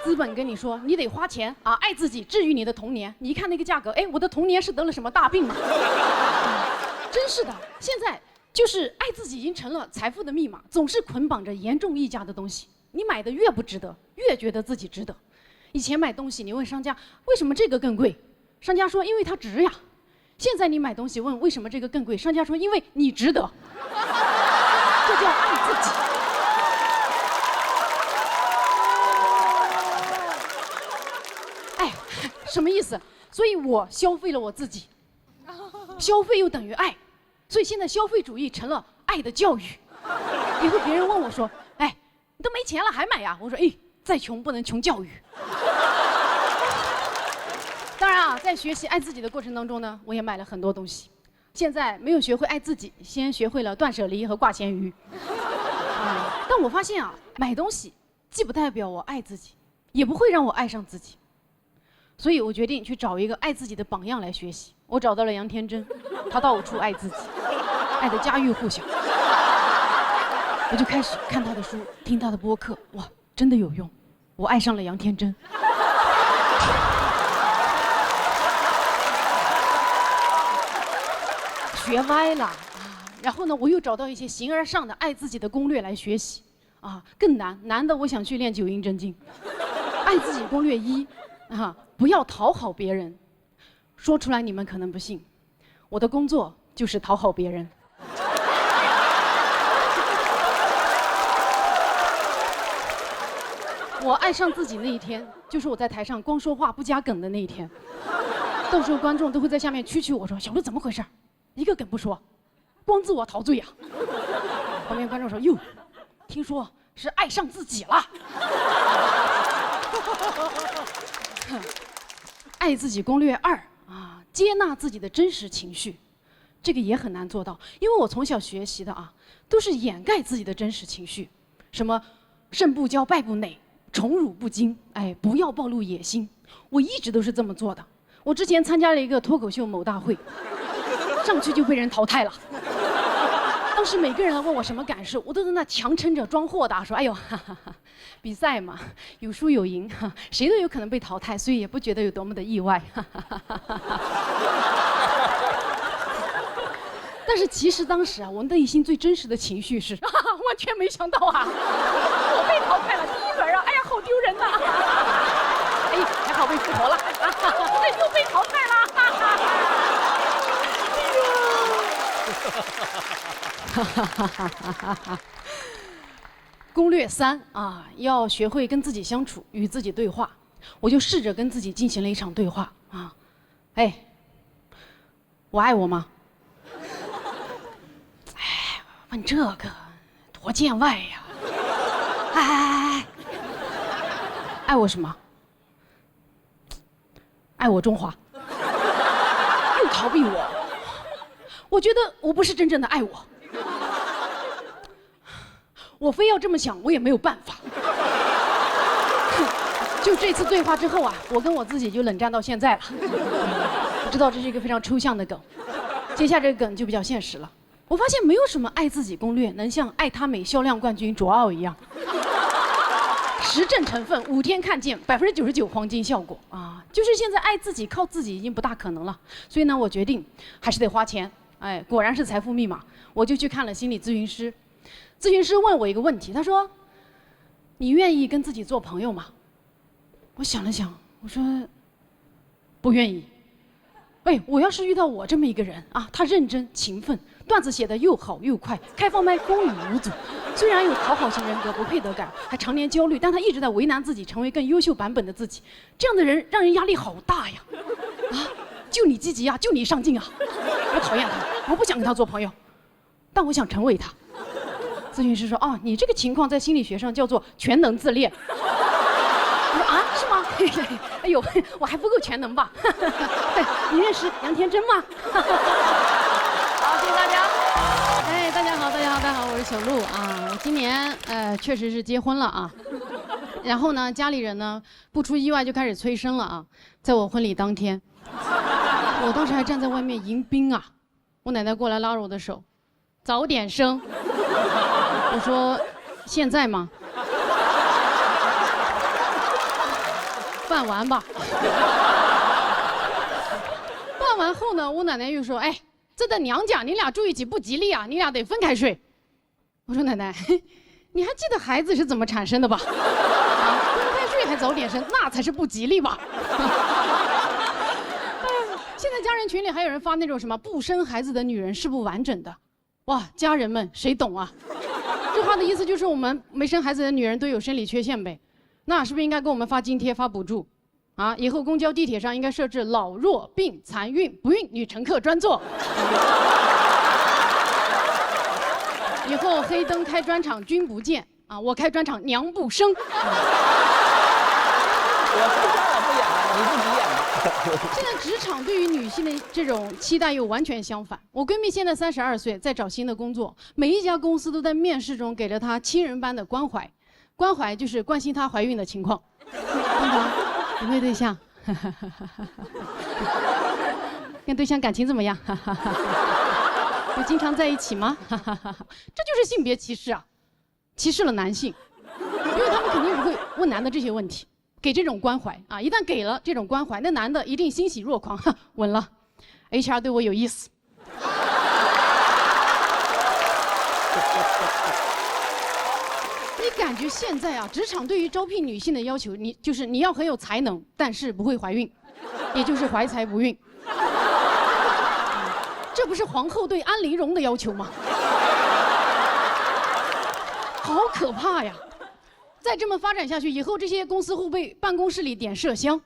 资本跟你说，你得花钱啊，爱自己，治愈你的童年。你一看那个价格，哎，我的童年是得了什么大病吗？真是的，现在就是爱自己已经成了财富的密码，总是捆绑着严重溢价的东西。你买的越不值得，越觉得自己值得。以前买东西，你问商家为什么这个更贵，商家说因为它值呀。现在你买东西问为什么这个更贵，商家说因为你值得。这叫爱自己。哎，什么意思？所以我消费了我自己，消费又等于爱，所以现在消费主义成了爱的教育。以后别人问我说：“哎，你都没钱了还买呀？”我说：“哎，再穷不能穷教育。”当然啊，在学习爱自己的过程当中呢，我也买了很多东西。现在没有学会爱自己，先学会了断舍离和挂咸鱼。但我发现啊，买东西既不代表我爱自己，也不会让我爱上自己。所以我决定去找一个爱自己的榜样来学习。我找到了杨天真，他到处爱自己，爱得家喻户晓。我就开始看他的书，听他的播客，哇，真的有用。我爱上了杨天真。学歪了啊！然后呢，我又找到一些形而上的爱自己的攻略来学习啊，更难的，我想去练九阴真经。爱自己攻略1啊，不要讨好别人。说出来你们可能不信，我的工作就是讨好别人。我爱上自己那一天，就是我在台上光说话不加梗的那一天。到时候观众都会在下面蛐我说：“小鹿怎么回事？一个梗不说，光自我陶醉呀！”旁边观众说：“哟，听说是爱上自己了。”爱自己攻略2啊，接纳自己的真实情绪，这个也很难做到，因为我从小学习的啊，都是掩盖自己的真实情绪，什么胜不骄败不馁，宠辱不惊，哎，不要暴露野心，我一直都是这么做的。我之前参加了一个脱口秀某大会，上去就被人淘汰了。当时每个人来问我什么感受，我都在那强撑着装豁达说：“哎呦，哈哈哈，比赛嘛，有输有赢，谁都有可能被淘汰，所以也不觉得有多么的意外。”但是其实当时啊，我内心最真实的情绪是：完全没想到啊，我被淘汰了第一轮啊！哎呀，好丢人呐！哎，还好被复活了，哎，又被淘汰了。攻略3啊，要学会跟自己相处，与自己对话。我就试着跟自己进行了一场对话啊，哎，我爱我吗？哎，问这个多见外呀！哎，爱我什么？爱我中华。又逃避我。我觉得我不是真正的爱我，我非要这么想，我也没有办法。就这次对话之后啊，我跟我自己就冷战到现在了。我知道这是一个非常抽象的梗，接下这个梗就比较现实了。我发现没有什么爱自己攻略能像爱他美销量冠军卓奥一样，实证成分5天看见99%黄金效果啊！就是现在爱自己靠自己已经不大可能了，所以呢，我决定还是得花钱。哎，果然是财富密码，我就去看了心理咨询师。咨询师问我一个问题，他说：“你愿意跟自己做朋友吗？”我想了想，我说：“不愿意。”哎，我要是遇到我这么一个人啊，他认真勤奋，段子写得又好又快，开放麦风雨无阻，虽然有讨好型人格、不配得感，还常年焦虑，但他一直在为难自己，成为更优秀版本的自己。这样的人让人压力好大呀！啊，就你积极啊，就你上进啊，我讨厌他。我不想跟他做朋友，但我想成为他。咨询师说：“哦，你这个情况在心理学上叫做全能自恋。”我说：“啊，是吗？哎呦，我还不够全能吧？你认识杨天真吗？”好，谢谢大家。哎，大家好，大家好，大家好，我是小鹿啊。我今年确实是结婚了啊。然后呢，家里人呢不出意外就开始催生了啊。在我婚礼当天，我当时还站在外面迎宾啊。我奶奶过来拉着我的手，早点生。我说现在吗？办完吧。办完后呢，我奶奶又说：“哎，这在娘家，你俩住一起不吉利啊，你俩得分开睡。”我说：“奶奶，你还记得孩子是怎么产生的吧？啊，分开睡还早点生，那才是不吉利吧？”现在家人群里还有人发那种什么不生孩子的女人是不完整的，哇，家人们谁懂啊？这话的意思就是我们没生孩子的女人都有生理缺陷呗，那是不是应该给我们发津贴、发补助？啊，以后公交、地铁上应该设置老弱病残孕不孕女乘客专座。以后黑灯开专场君不见啊，我开专场娘不生。我说了不演了，你自己演吧。现在职场对于女性的这种期待又完全相反。我闺蜜现在32岁，在找新的工作，每一家公司都在面试中给了她亲人般的关怀，关怀就是关心她怀孕的情况。班长，有没有对象？跟对象感情怎么样？有经常在一起吗？这就是性别歧视啊，歧视了男性，因为他们肯定不会问男的这些问题。给这种关怀啊，一旦给了这种关怀，那男的一定欣喜若狂，稳了 ，HR 对我有意思。你感觉现在啊，职场对于招聘女性的要求，你要很有才能，但是不会怀孕，也就是怀才不孕。这不是皇后对安陵容的要求吗？好可怕呀！再这么发展下去，以后这些公司会不会办公室里点麝香，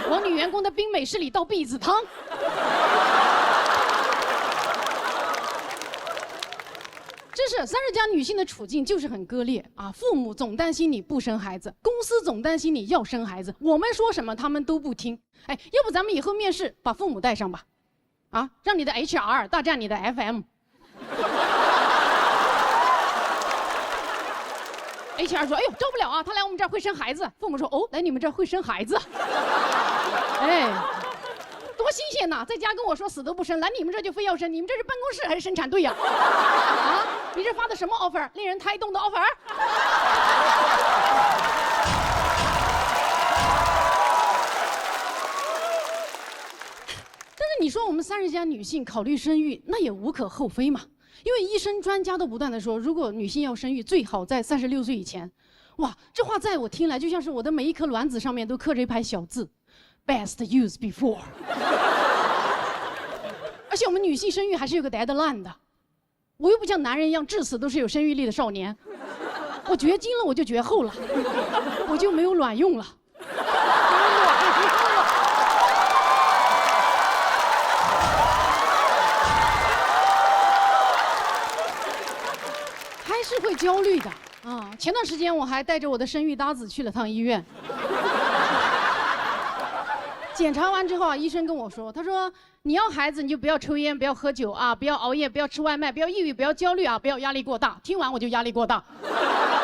往女员工的冰美式里倒避子汤？真是30加女性的处境就是很割裂啊！父母总担心你不生孩子，公司总担心你要生孩子，我们说什么他们都不听。哎，要不咱们以后面试把父母带上吧，啊，让你的 HR 大战你的 FM。HR 说：“哎呦，招不了啊，他来我们这儿会生孩子。”父母说：“哦，来你们这儿会生孩子。”哎，多新鲜呐！在家跟我说死都不生，来你们这儿就非要生，你们这是办公室还是生产队呀？啊，你这发的什么 offer？ 令人胎动的 offer？ 但是你说我们30加女性考虑生育，那也无可厚非嘛。因为医生专家都不断的说，如果女性要生育，最好在36岁以前。哇，这话在我听来就像是我的每一颗卵子上面都刻着一排小字 ，best use before。而且我们女性生育还是有个 deadline 的，我又不像男人一样至死都是有生育力的少年，我绝经了我就绝后了，我就没有卵用了。是会焦虑的啊！前段时间我还带着我的生育搭子去了趟医院，检查完之后啊，医生跟我说，他说你要孩子你就不要抽烟，不要喝酒啊，不要熬夜，不要吃外卖，不要抑郁，不要焦虑啊，不要压力过大。听完我就压力过大，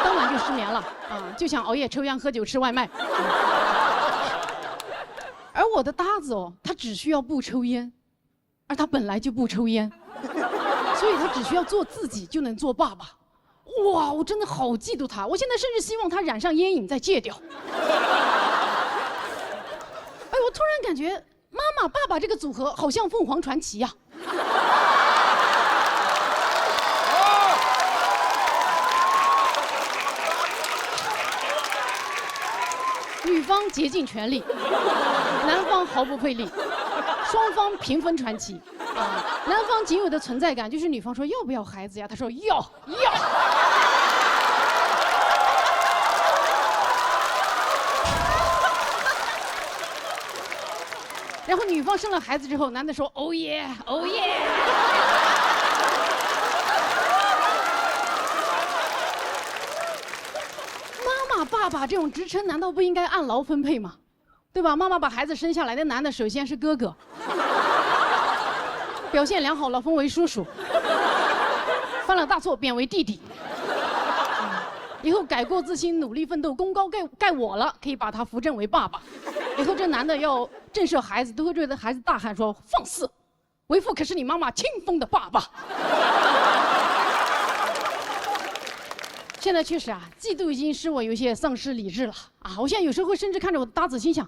当晚就失眠了啊，就想熬夜、抽烟、喝酒、吃外卖。而我的搭子哦，他只需要不抽烟，而他本来就不抽烟，所以他只需要做自己就能做爸爸。哇，我真的好嫉妒他！我现在甚至希望他染上烟瘾再戒掉。哎，我突然感觉妈妈爸爸这个组合好像凤凰传奇呀。女方竭尽全力，男方毫不费力，双方平分传奇。啊，男方仅有的存在感就是女方说要不要孩子呀？他说要。然后女方生了孩子之后，男的说哦耶哦耶。妈妈爸爸这种职称难道不应该按劳分配吗？对吧？妈妈把孩子生下来，那男的首先是哥哥，表现良好了封为叔叔，犯了大错贬为弟弟。以后改过自新，努力奋斗，功高盖我了，可以把他扶正为爸爸。以后这男的要震慑孩子，都会对着孩子大喊说：“放肆！为父可是你妈妈亲封的爸爸。”现在确实啊，嫉妒已经使我有些丧失理智了啊！我现在有时候会甚至看着我的搭子，心想，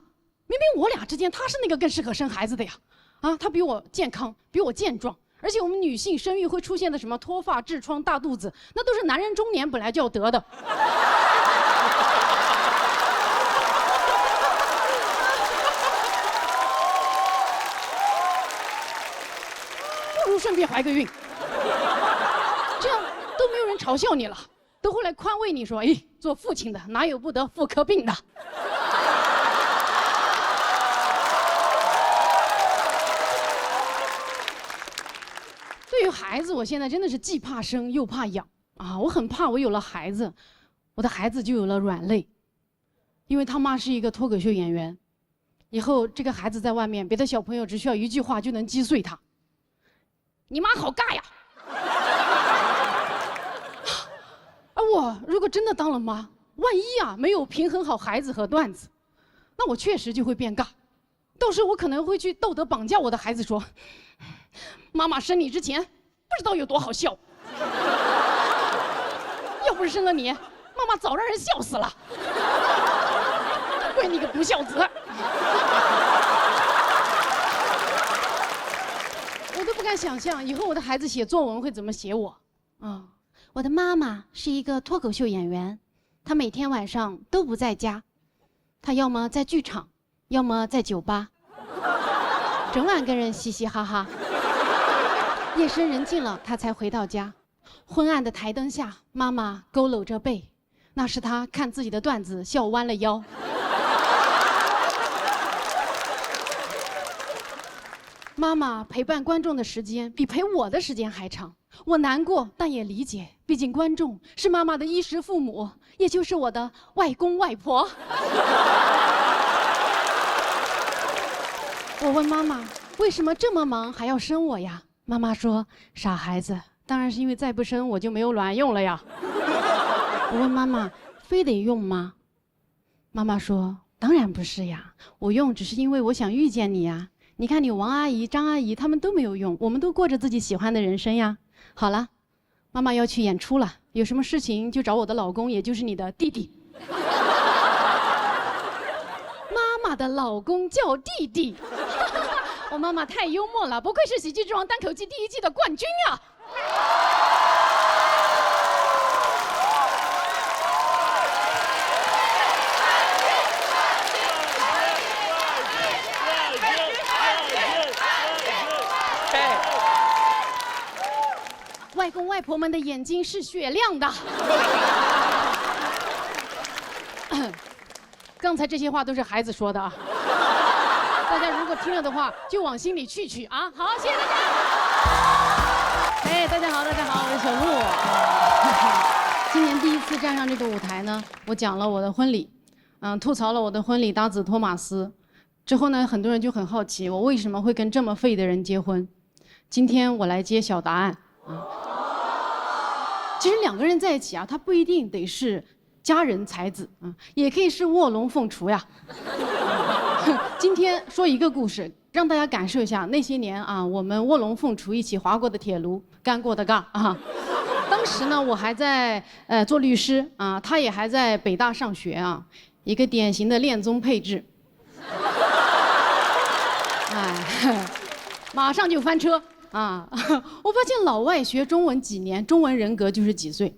明明我俩之间他是那个更适合生孩子的呀，啊，他比我健康，比我健壮。而且我们女性生育会出现的什么脱发、痔疮、大肚子，那都是男人中年本来就要得的。不如顺便怀个孕，这样都没有人嘲笑你了，都会来宽慰你说：“哎，做父亲的哪有不得妇科病的？”对于孩子，我现在真的是既怕生又怕养啊！我很怕我有了孩子，我的孩子就有了软肋，因为他妈是一个脱口秀演员，以后这个孩子在外面，别的小朋友只需要一句话就能击碎他。你妈好尬呀！而我如果真的当了妈，万一啊没有平衡好孩子和段子，那我确实就会变尬。到时候我可能会去道德绑架我的孩子，说：“妈妈生你之前不知道有多好笑，要不是生了你，妈妈早让人笑死了。亏你个不孝子！”我都不敢想象以后我的孩子写作文会怎么写我啊！我的妈妈是一个脱口秀演员，她每天晚上都不在家，她要么在剧场，要么在酒吧，整晚跟人嘻嘻哈哈。夜深人静了，她才回到家。昏暗的台灯下，妈妈佝偻着背，那是她看自己的段子笑弯了腰。妈妈陪伴观众的时间比陪我的时间还长，我难过，但也理解，毕竟观众是妈妈的衣食父母，也就是我的外公外婆。我问妈妈，为什么这么忙还要生我呀？妈妈说：“傻孩子，当然是因为再不生我就没有卵用了呀。”我问妈妈，非得用吗？妈妈说：“当然不是呀，我用只是因为我想遇见你呀。你看你王阿姨、张阿姨他们都没有用，我们都过着自己喜欢的人生呀。好了，妈妈要去演出了，有什么事情就找我的老公，也就是你的弟弟。”妈妈的老公叫弟弟，我妈妈太幽默了，不愧是《喜剧之王》单口季第1季的冠军啊！外公外婆们的眼睛是雪亮的。刚才这些话都是孩子说的啊，大家如果听了的话，就往心里去啊。好，谢谢大家。哎，大家好，大家好，我是小鹿。今年第1次站上这个舞台呢，我讲了我的婚礼，吐槽了我的婚礼搭子托马斯。之后呢，很多人就很好奇，我为什么会跟这么废的人结婚？今天我来揭晓答案啊。其实2个人在一起啊，他不一定得是佳人才子啊，也可以是卧龙凤雏呀。今天说一个故事，让大家感受一下那些年啊，我们卧龙凤雏一起划过的铁路，干过的尬啊。当时呢，我还在做律师啊，他也还在北大上学啊，一个典型的恋综配置。哎，马上就翻车啊！我发现老外学中文几年，中文人格就是几岁。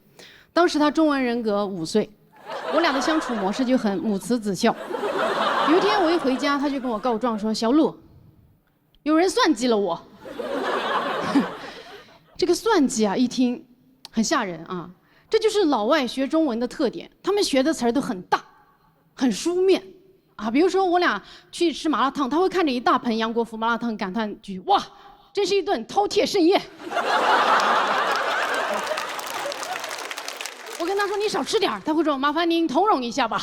当时他中文人格5岁，我俩的相处模式就很母慈子孝。有一天我一回家，他就跟我告状说：“小鹿，有人算计了我。”这个算计啊，一听很吓人啊！这就是老外学中文的特点，他们学的词儿都很大，很书面，啊，比如说我俩去吃麻辣烫，他会看着一大盆杨国福麻辣烫，感叹句：“哇，真是一顿饕餮盛宴。”我跟他说：“你少吃点。”他会说：“麻烦您通融一下吧。”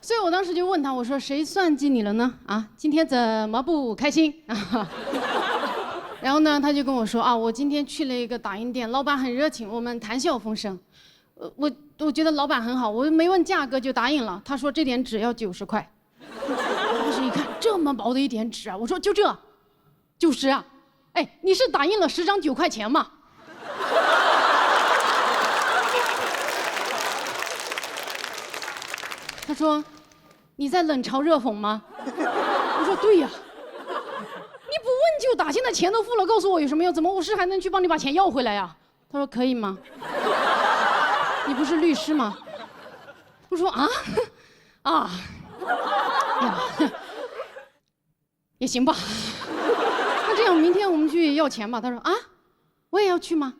所以我当时就问他，我说：“谁算计你了呢？啊，今天怎么不开心啊？”然后呢，他就跟我说：“啊，我今天去了一个打印店，老板很热情，我们谈笑风生。我觉得老板很好，我没问价格就答应了。他说这点纸要90块。”我当时一看，这么薄的一点纸啊，我说就这，90啊？哎，你是打印了10张9块钱吗？他说。你在冷嘲热讽吗？我说对呀，你不问就打，现在钱都付了，告诉我有什么用？怎么我还能去帮你把钱要回来呀？他说可以吗？你不是律师吗？我说呀，也行吧。那这样明天我们去要钱吧。他说我也要去吗？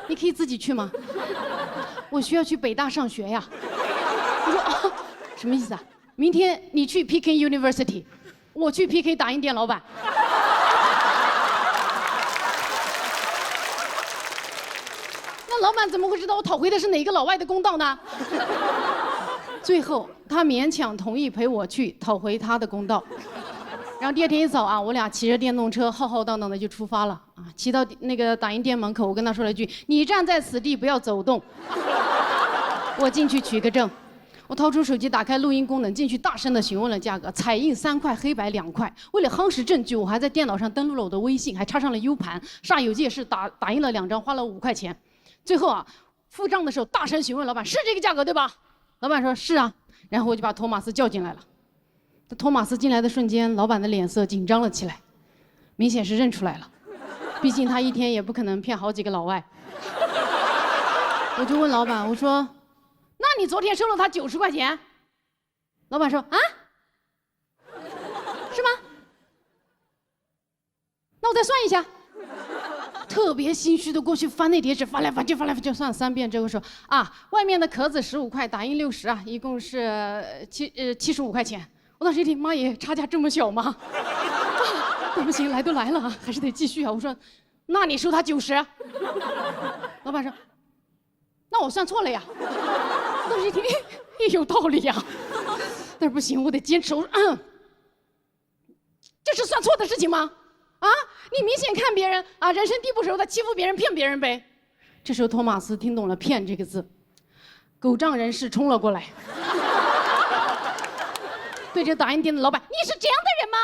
你可以自己去吗？我需要去北大上学呀。我说什么意思啊？明天你去 PK University， 我去 PK 打印店老板。那老板怎么会知道我讨回的是哪个老外的公道呢？最后他勉强同意陪我去讨回他的公道。然后第二天一早啊，我俩骑着电动车浩浩荡荡的就出发了啊。骑到那个打印店门口，我跟他说了一句：“你站在此地，不要走动。”我进去取个证。我掏出手机，打开录音功能，进去大声地询问了价格。彩印3块，黑白2块。为了夯实证据，我还在电脑上登录了我的微信，还插上了 U 盘。煞有介事打印了2张，花了5块钱。最后啊，付账的时候大声询问老板：“是这个价格对吧？”老板说：“是啊。”然后我就把托马斯叫进来了。托马斯进来的瞬间，老板的脸色紧张了起来，明显是认出来了。毕竟他一天也不可能骗好几个老外。我就问老板，我说。那你昨天收了他90块钱？老板说是吗？那我再算一下。特别心虚的过去翻那叠纸，翻来翻去，算了3遍之后说外面的壳子15块，打印60啊，一共是75块钱。我当时一听，妈耶，差价这么小吗？那不行，来都来了啊，还是得继续啊。我说，那你收他90。老板说，那我算错了呀。当时一听，也有道理呀，但是不行，我得坚持。我说，这是算错的事情吗？你明显看别人人生地不熟的欺负别人、骗别人呗。这时候托马斯听懂了“骗”这个字，狗仗人势冲了过来，对着打印店的老板：“你是这样的人吗？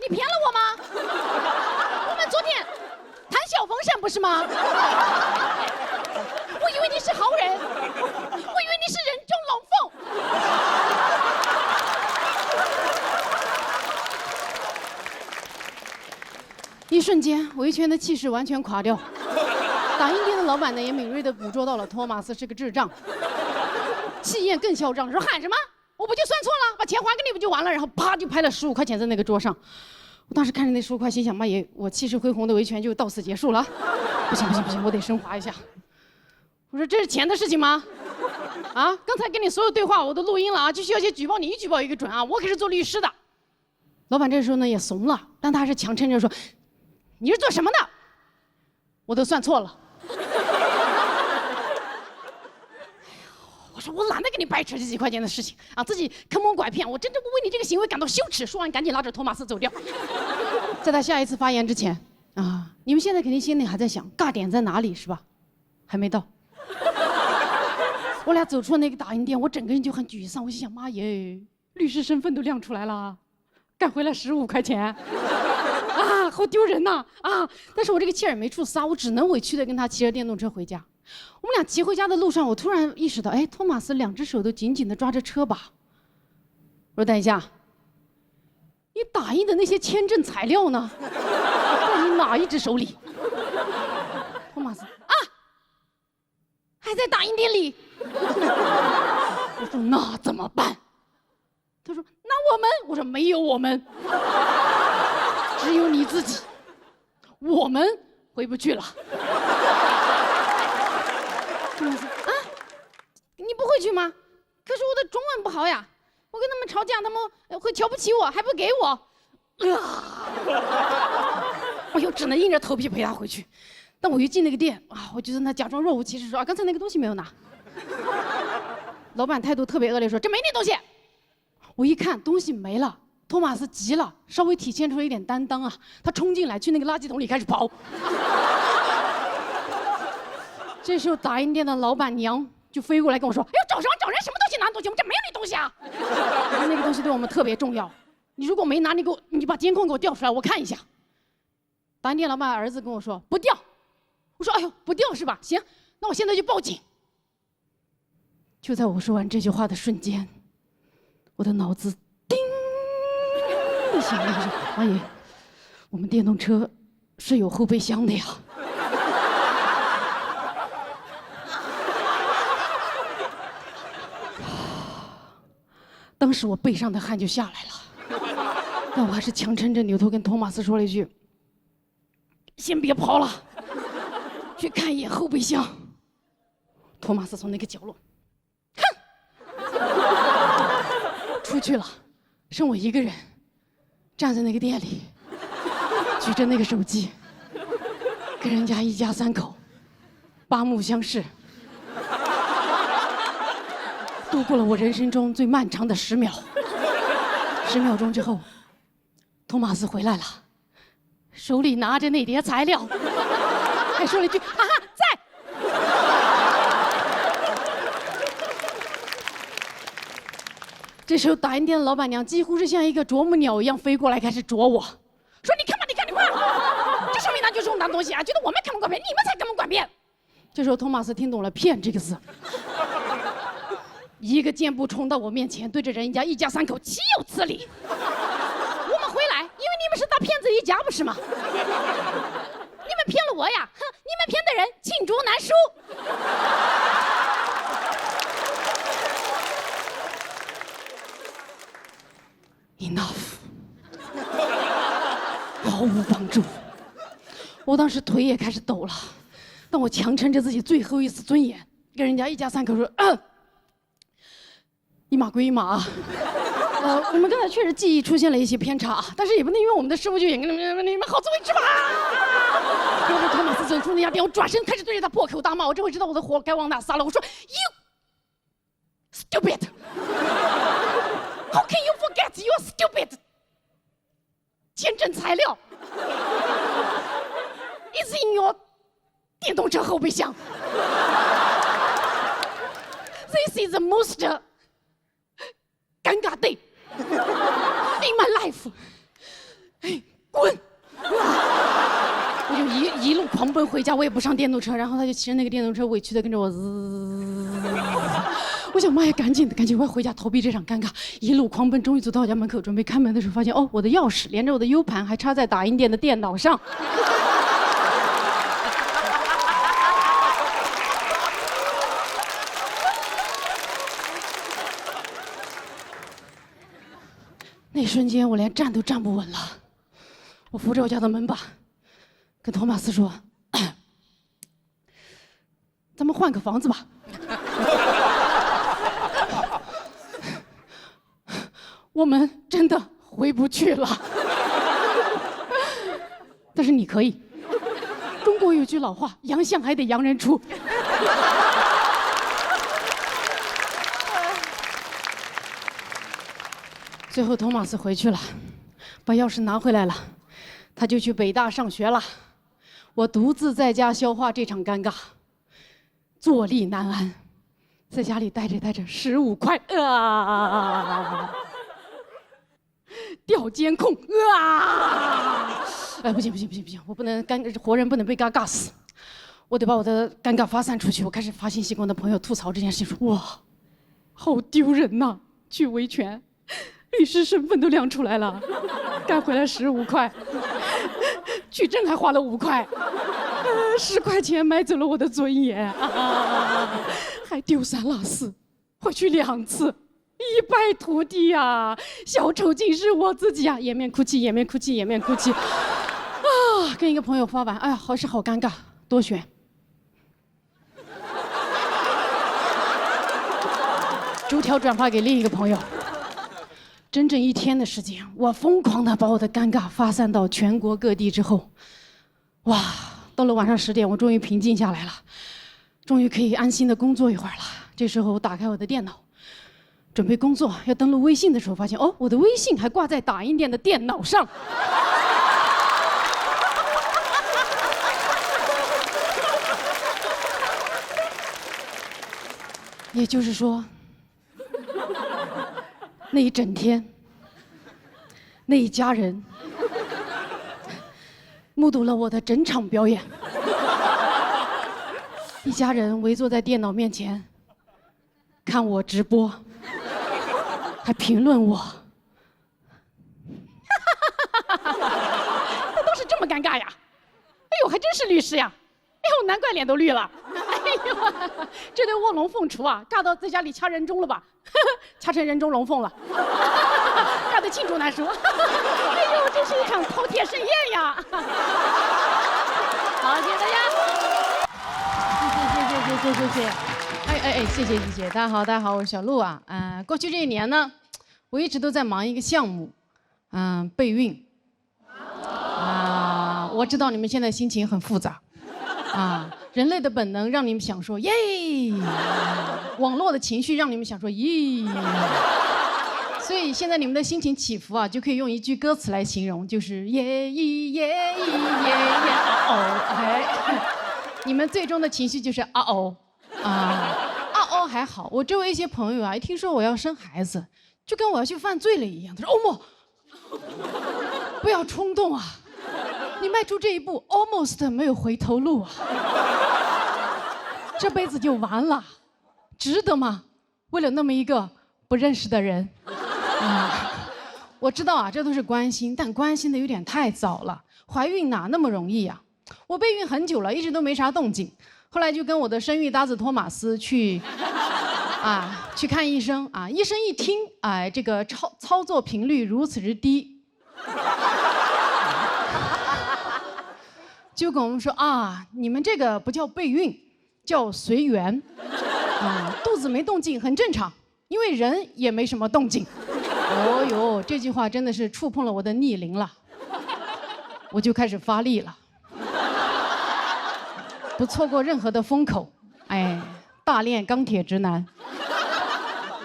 你骗了我吗？我们昨天谈笑风生不是吗？”我以为你是好人，我以为你是人中龙凤。一瞬间，维权的气势完全垮掉。打印店的老板呢，也敏锐地捕捉到了托马斯是个智障，气焰更嚣张，说喊什么？我不就算错了，把钱还给你不就完了？然后啪就拍了15块钱在那个桌上。我当时看着那15块，心想：妈耶，我气势恢宏的维权就到此结束了。不行，我得升华一下。我说这是钱的事情吗？刚才跟你所有对话我都录音了就需要些举报你一举报一个准我可是做律师的。老板这时候呢也怂了，但他还是强撑着说：“你是做什么的？我都算错了。”我说我懒得跟你掰扯这几块钱的事情自己坑蒙拐骗，我真正不为你这个行为感到羞耻。说完赶紧拉着托马斯走掉。在他下一次发言之前你们现在肯定心里还在想尬点在哪里是吧？还没到。我俩走出了那个打印店，我整个人就很沮丧。我心想，妈耶，律师身份都亮出来了，干回来15块钱，好丢人呐但是我这个气儿没处撒，我只能委屈的跟他骑着电动车回家。我们俩骑回家的路上，我突然意识到，托马斯2只手都紧紧的抓着车把。我说等一下，你打印的那些签证材料呢？在你哪一只手里？托马斯还在打印店里。我说那怎么办？他说那我们，我说没有我们，只有你自己，我们回不去了。托马斯啊，你不会去吗？可是我的中文不好呀，我跟他们吵架，他们会瞧不起我，还不给我。我又只能硬着头皮陪他回去。但我一进那个店啊，我就在那假装若无其事说啊，刚才那个东西没有拿。老板态度特别恶劣，说这没那东西。我一看东西没了，托马斯急了，稍微体现出了一点担当啊，他冲进来去那个垃圾桶里开始刨。这时候打印店的老板娘就飞过来跟我说：“哎呦，找什么找人？什么东西拿东西？我们这没有那东西啊！”那个东西对我们特别重要，你如果没拿，你把监控给我调出来，我看一下。打印店老板儿子跟我说：“不调。”我说：“哎呦，不调是吧？行，那我现在就报警。”就在我说完这句话的瞬间，我的脑子叮一响，阿姨，我们电动车是有后备箱的呀。当时我背上的汗就下来了，但我还是强撑着扭头跟托马斯说了一句：“先别跑了，去看一眼后备箱。”托马斯从那个角落，出去了，剩我一个人站在那个店里，举着那个手机，跟人家一家3口八目相视，度过了我人生中最漫长的10秒。10秒钟之后，托马斯回来了，手里拿着那叠材料，还说了一句：“哈哈，在。”这时候，打印店的老板娘几乎是像一个啄木鸟一样飞过来，开始啄我，说：“你看吧，你看，这上面拿就是我拿东西啊，觉得我们看不惯别人，你们才看不惯别人。”这时候，托马斯听懂了“骗”这个字，一个箭步冲到我面前，对着人家一家3口岂有此理！我们回来，因为你们是大骗子一家，不是吗？你们骗了我呀！哼，你们骗的人罄竹难书。Enough， 毫无帮助。我当时腿也开始抖了，但我强撑着自己最后一丝尊严，跟人家一家3口说：“一码归一码啊。我们刚才确实记忆出现了一些偏差，但是也不能因为我们的师傅就演给你们好自为之吧。”然后托马斯走出那家店，我转身开始对着他破口大骂。我这回知道我的火该往哪撒了。我说 ：“You stupid！ How can you forget you are stupid？ 签证材料 is in your 电动车后备箱。This is the most 尴尬 day in my life。哎，滚！我就一路狂奔回家，我也不上电动车，然后他就骑着那个电动车委屈的跟着我滋。我想妈呀，赶紧我要回家逃避这场尴尬，一路狂奔，终于走到我家门口，准备开门的时候，发现哦，我的钥匙连着我的 U 盘还插在打印店的电脑上。那一瞬间，我连站都站不稳了。我扶着我家的门把，跟托马斯说：“咱们换个房子吧。”我们真的回不去了。但是你可以。中国有句老话：“洋相还得洋人出。”最后，托马斯回去了，把钥匙拿回来了，他就去北大上学了。我独自在家消化这场尴尬，坐立难安，在家里待着15块调监控不行，我不能活人不能被尬死，我得把我的尴尬发散出去。我开始发信息跟我的朋友吐槽这件事，说哇，好丢人呐！去维权。律师身份都亮出来了，干回来15块，取证还花了5块，10块钱买走了我的尊严，还丢三落四，回去2次，一败涂地呀！小丑竟是我自己啊！掩面哭泣，啊！跟一个朋友发完，哎呀，好尴尬，多选。逐条转发给另一个朋友。整整1天的时间，我疯狂地把我的尴尬发散到全国各地之后，哇，到了晚上10点，我终于平静下来了，终于可以安心地工作一会儿了。这时候我打开我的电脑，准备工作，要登录微信的时候，发现哦，我的微信还挂在打印店的电脑上。也就是说，那一整天，那一家人目睹了我的整场表演。一家人围坐在电脑面前，看我直播，还评论我。那都是这么尴尬呀！哎呦，还真是律师呀！哎呦，难怪脸都绿了。哎呦，这对卧龙凤雏啊，尬到在家里掐人中了吧？掐成人中龙凤了，尬得罄竹难书。哎呦，这是一场饕餮盛宴呀！好，谢谢大家。谢谢。哎，谢谢。大家好，我是小鹿啊。过去这1年呢，我一直都在忙一个项目，备孕。我知道你们现在心情很复杂，人类的本能让你们想说耶，网络的情绪让你们想说咦，所以现在你们的心情起伏啊，就可以用一句歌词来形容，就是耶咦耶咦耶耶哎，你们最终的情绪就是还好。我周围一些朋友啊，一听说我要生孩子，就跟我要去犯罪了一样。他说：“欧莫，不要冲动啊，你迈出这一步 ，almost 没有回头路啊，这辈子就完了，值得吗？为了那么一个不认识的人我知道啊，这都是关心，但关心的有点太早了。怀孕哪那么容易啊？我备孕很久了，一直都没啥动静。后来就跟我的生育搭子托马斯去看医生啊。医生一听，这个操作频率如此之低，就跟我们说你们这个不叫备孕，叫随缘肚子没动静很正常，因为人也没什么动静。哦呦，这句话真的是触碰了我的逆鳞了，我就开始发力了，不错过任何的风口。大练钢铁直男。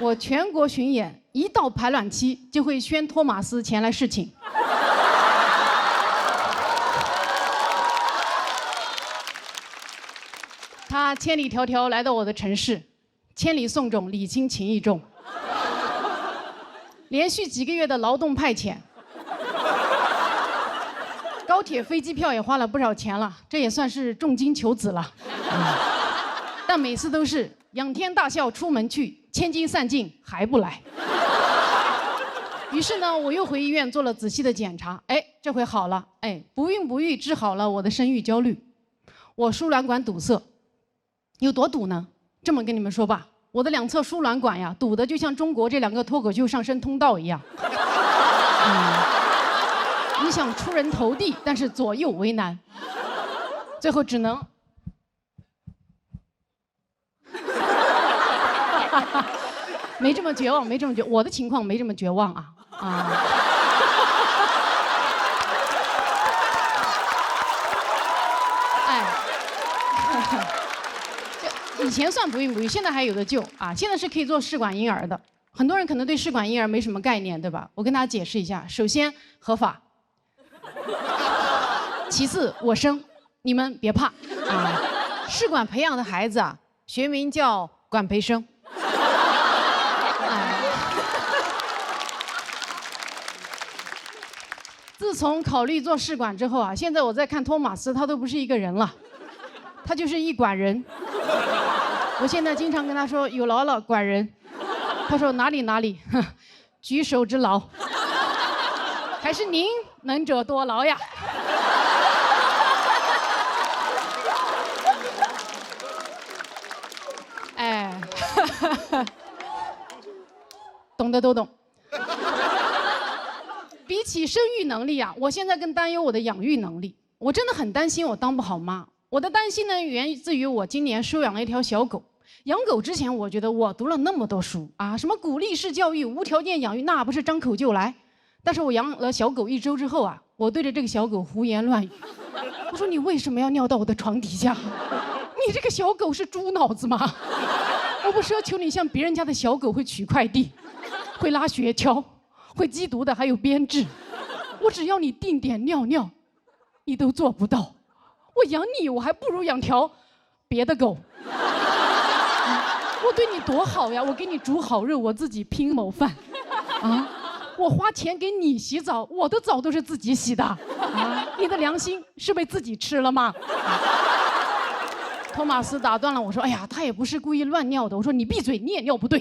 我全国巡演，一到排卵期就会宣托马斯前来侍寝。他千里迢迢来到我的城市，千里送种，礼轻情意重。连续几个月的劳动派遣，高铁飞机票也花了不少钱了，这也算是重金求子了。但每次都是仰天大笑出门去，千金散尽还不来。于是呢，我又回医院做了仔细的检查，这回好了，不孕不育治好了我的生育焦虑。我输卵管堵塞，有多堵呢？这么跟你们说吧，我的2侧输卵管呀，堵得就像中国这2个脱口秀上升通道一样。你想出人头地，但是左右为难，最后只能没这么绝望，我的情况没这么绝望这以前算不孕不育，现在还有的救现在是可以做试管婴儿的。很多人可能对试管婴儿没什么概念，对吧？我跟大家解释一下，首先合法，其次我生，你们别怕试管培养的孩子学名叫管培生。自从考虑做试管之后现在我在看托马斯，他都不是一个人了，他就是一管人。我现在经常跟他说有劳了，管人。他说哪里，举手之劳。还是您能者多劳呀。懂的都懂。比起生育能力我现在更担忧我的养育能力。我真的很担心我当不好妈。我的担心呢，源自于我今年收养了一条小狗，养狗之前，我觉得我读了那么多书啊，什么鼓励式教育、无条件养育，那不是张口就来。但是我养了小狗1周之后啊，我对着这个小狗胡言乱语。我说你为什么要尿到我的床底下？你这个小狗是猪脑子吗？我不奢求你像别人家的小狗会取快递，会拉雪橇，会缉毒的，还有编制。我只要你定点尿尿，你都做不到。我养你，我还不如养条别的狗。我对你多好呀！我给你煮好肉，我自己拼谋饭。啊，我花钱给你洗澡，我的澡都是自己洗的。啊，你的良心是被自己吃了吗？托马斯打断了我说：“哎呀，他也不是故意乱尿的。”我说：“你闭嘴，你也尿不对。”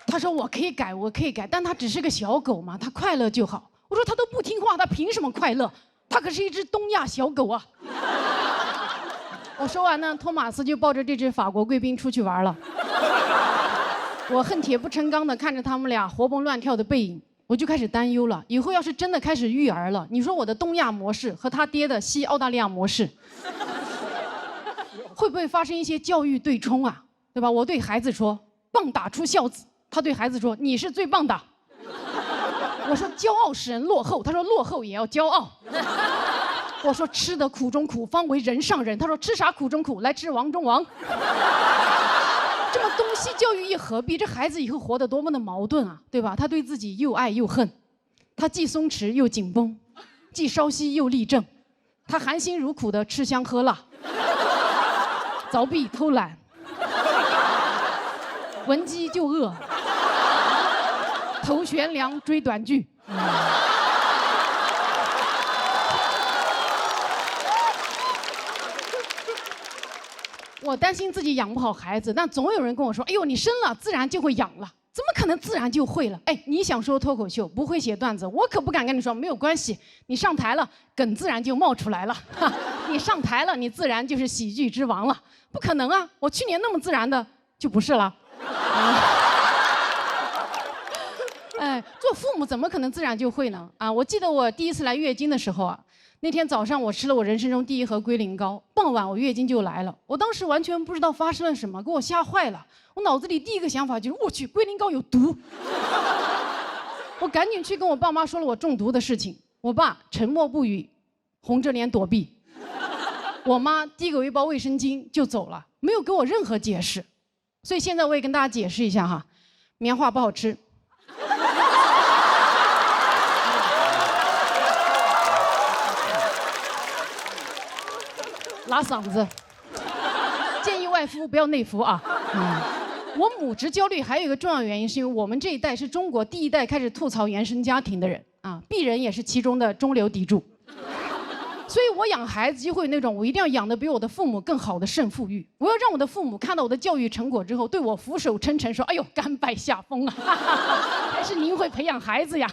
他说：“我可以改，我可以改，但他只是个小狗嘛，他快乐就好。”我说：“他都不听话，他凭什么快乐？他可是一只东亚小狗啊！”我说完呢，托马斯就抱着这只法国贵宾出去玩了。我恨铁不成钢的看着他们俩活蹦乱跳的背影，我就开始担忧了。以后要是真的开始育儿了，你说我的东亚模式和他爹的西澳大利亚模式，会不会发生一些教育对冲啊？对吧？我对孩子说“棒打出孝子”，他对孩子说“你是最棒的”。我说“骄傲使人落后”，他说“落后也要骄傲”。我说“吃得苦中苦，方为人上人”，他说“吃啥苦中苦，来吃王中王”。这么东西教育一合璧，这孩子以后活得多么的矛盾啊，对吧？他对自己又爱又恨，他既松弛又紧绷，既稍息又立正，他含辛茹苦的吃香喝辣，凿壁偷懒，闻鸡就饿，头悬梁追短剧。我担心自己养不好孩子，但总有人跟我说：“哎呦，你生了自然就会养了，怎么可能自然就会了？”哎，你想说脱口秀，不会写段子，我可不敢跟你说没有关系，你上台了，梗自然就冒出来了。你上台了，你自然就是喜剧之王了，不可能啊！我去年那么自然的就不是了。哎，做父母怎么可能自然就会呢？啊，我记得我第一次来月经的时候啊。那天早上我吃了我人生中第1盒龟苓膏，傍晚我月经就来了。我当时完全不知道发生了什么，给我吓坏了。我脑子里第一个想法就是：我去，龟苓膏有毒！我赶紧去跟我爸妈说了我中毒的事情。我爸沉默不语，红着脸躲避。我妈递给我一包卫生巾就走了，没有给我任何解释。所以现在我也跟大家解释一下哈，棉花不好吃。拉嗓子，建议外敷不要内服啊。我母职焦虑还有一个重要原因，是因为我们这一代是中国第1代开始吐槽原生家庭的人啊，鄙人也是其中的中流砥柱。所以我养孩子就会有那种我一定要养得比我的父母更好的胜负欲，我要让我的父母看到我的教育成果之后，对我俯首称臣，说：“哎呦，甘拜下风啊！还是您会培养孩子呀！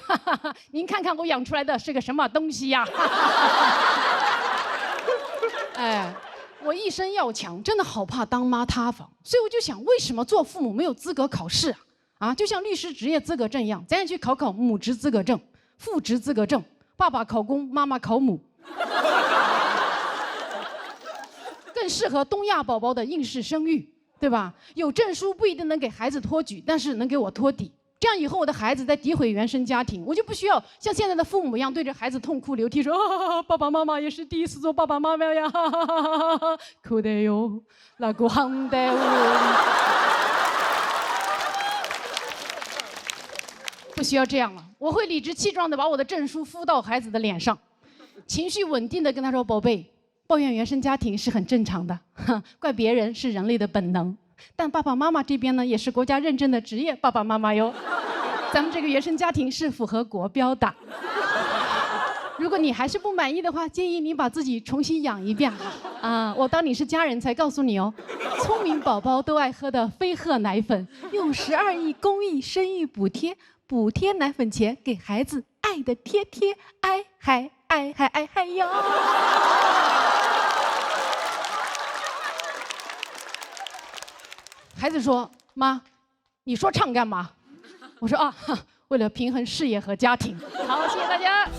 您看看我养出来的是个什么东西呀！”哎，我一生要强，真的好怕当妈塌房，所以我就想，为什么做父母没有资格考试啊？啊，就像律师执业资格证一样，咱也去考考母职资格证、父职资格证，爸爸考公，妈妈考母，更适合东亚宝宝的应试生育，对吧？有证书不一定能给孩子托举，但是能给我托底。这样以后我的孩子在诋毁原生家庭，我就不需要像现在的父母一样对着孩子痛哭流涕说：“啊，爸爸妈妈也是第一次做爸爸妈妈呀，哭得哟，那个行得哦。”不需要这样了，我会理直气壮地把我的证书敷到孩子的脸上，情绪稳定地跟他说：“宝贝，抱怨原生家庭是很正常的，怪别人是人类的本能。但爸爸妈妈这边呢，也是国家认证的职业爸爸妈妈哟。咱们这个原生家庭是符合国标的。如果你还是不满意的话，建议你把自己重新养一遍啊！我当你是家人才告诉你哦。聪明宝宝都爱喝的飞鹤奶粉，用12亿公益生育补贴，补贴奶粉钱给孩子爱的贴贴，爱还爱还爱还哟。孩子说：“妈，你说唱干嘛？”我说：“啊，为了平衡事业和家庭。”好，谢谢大家。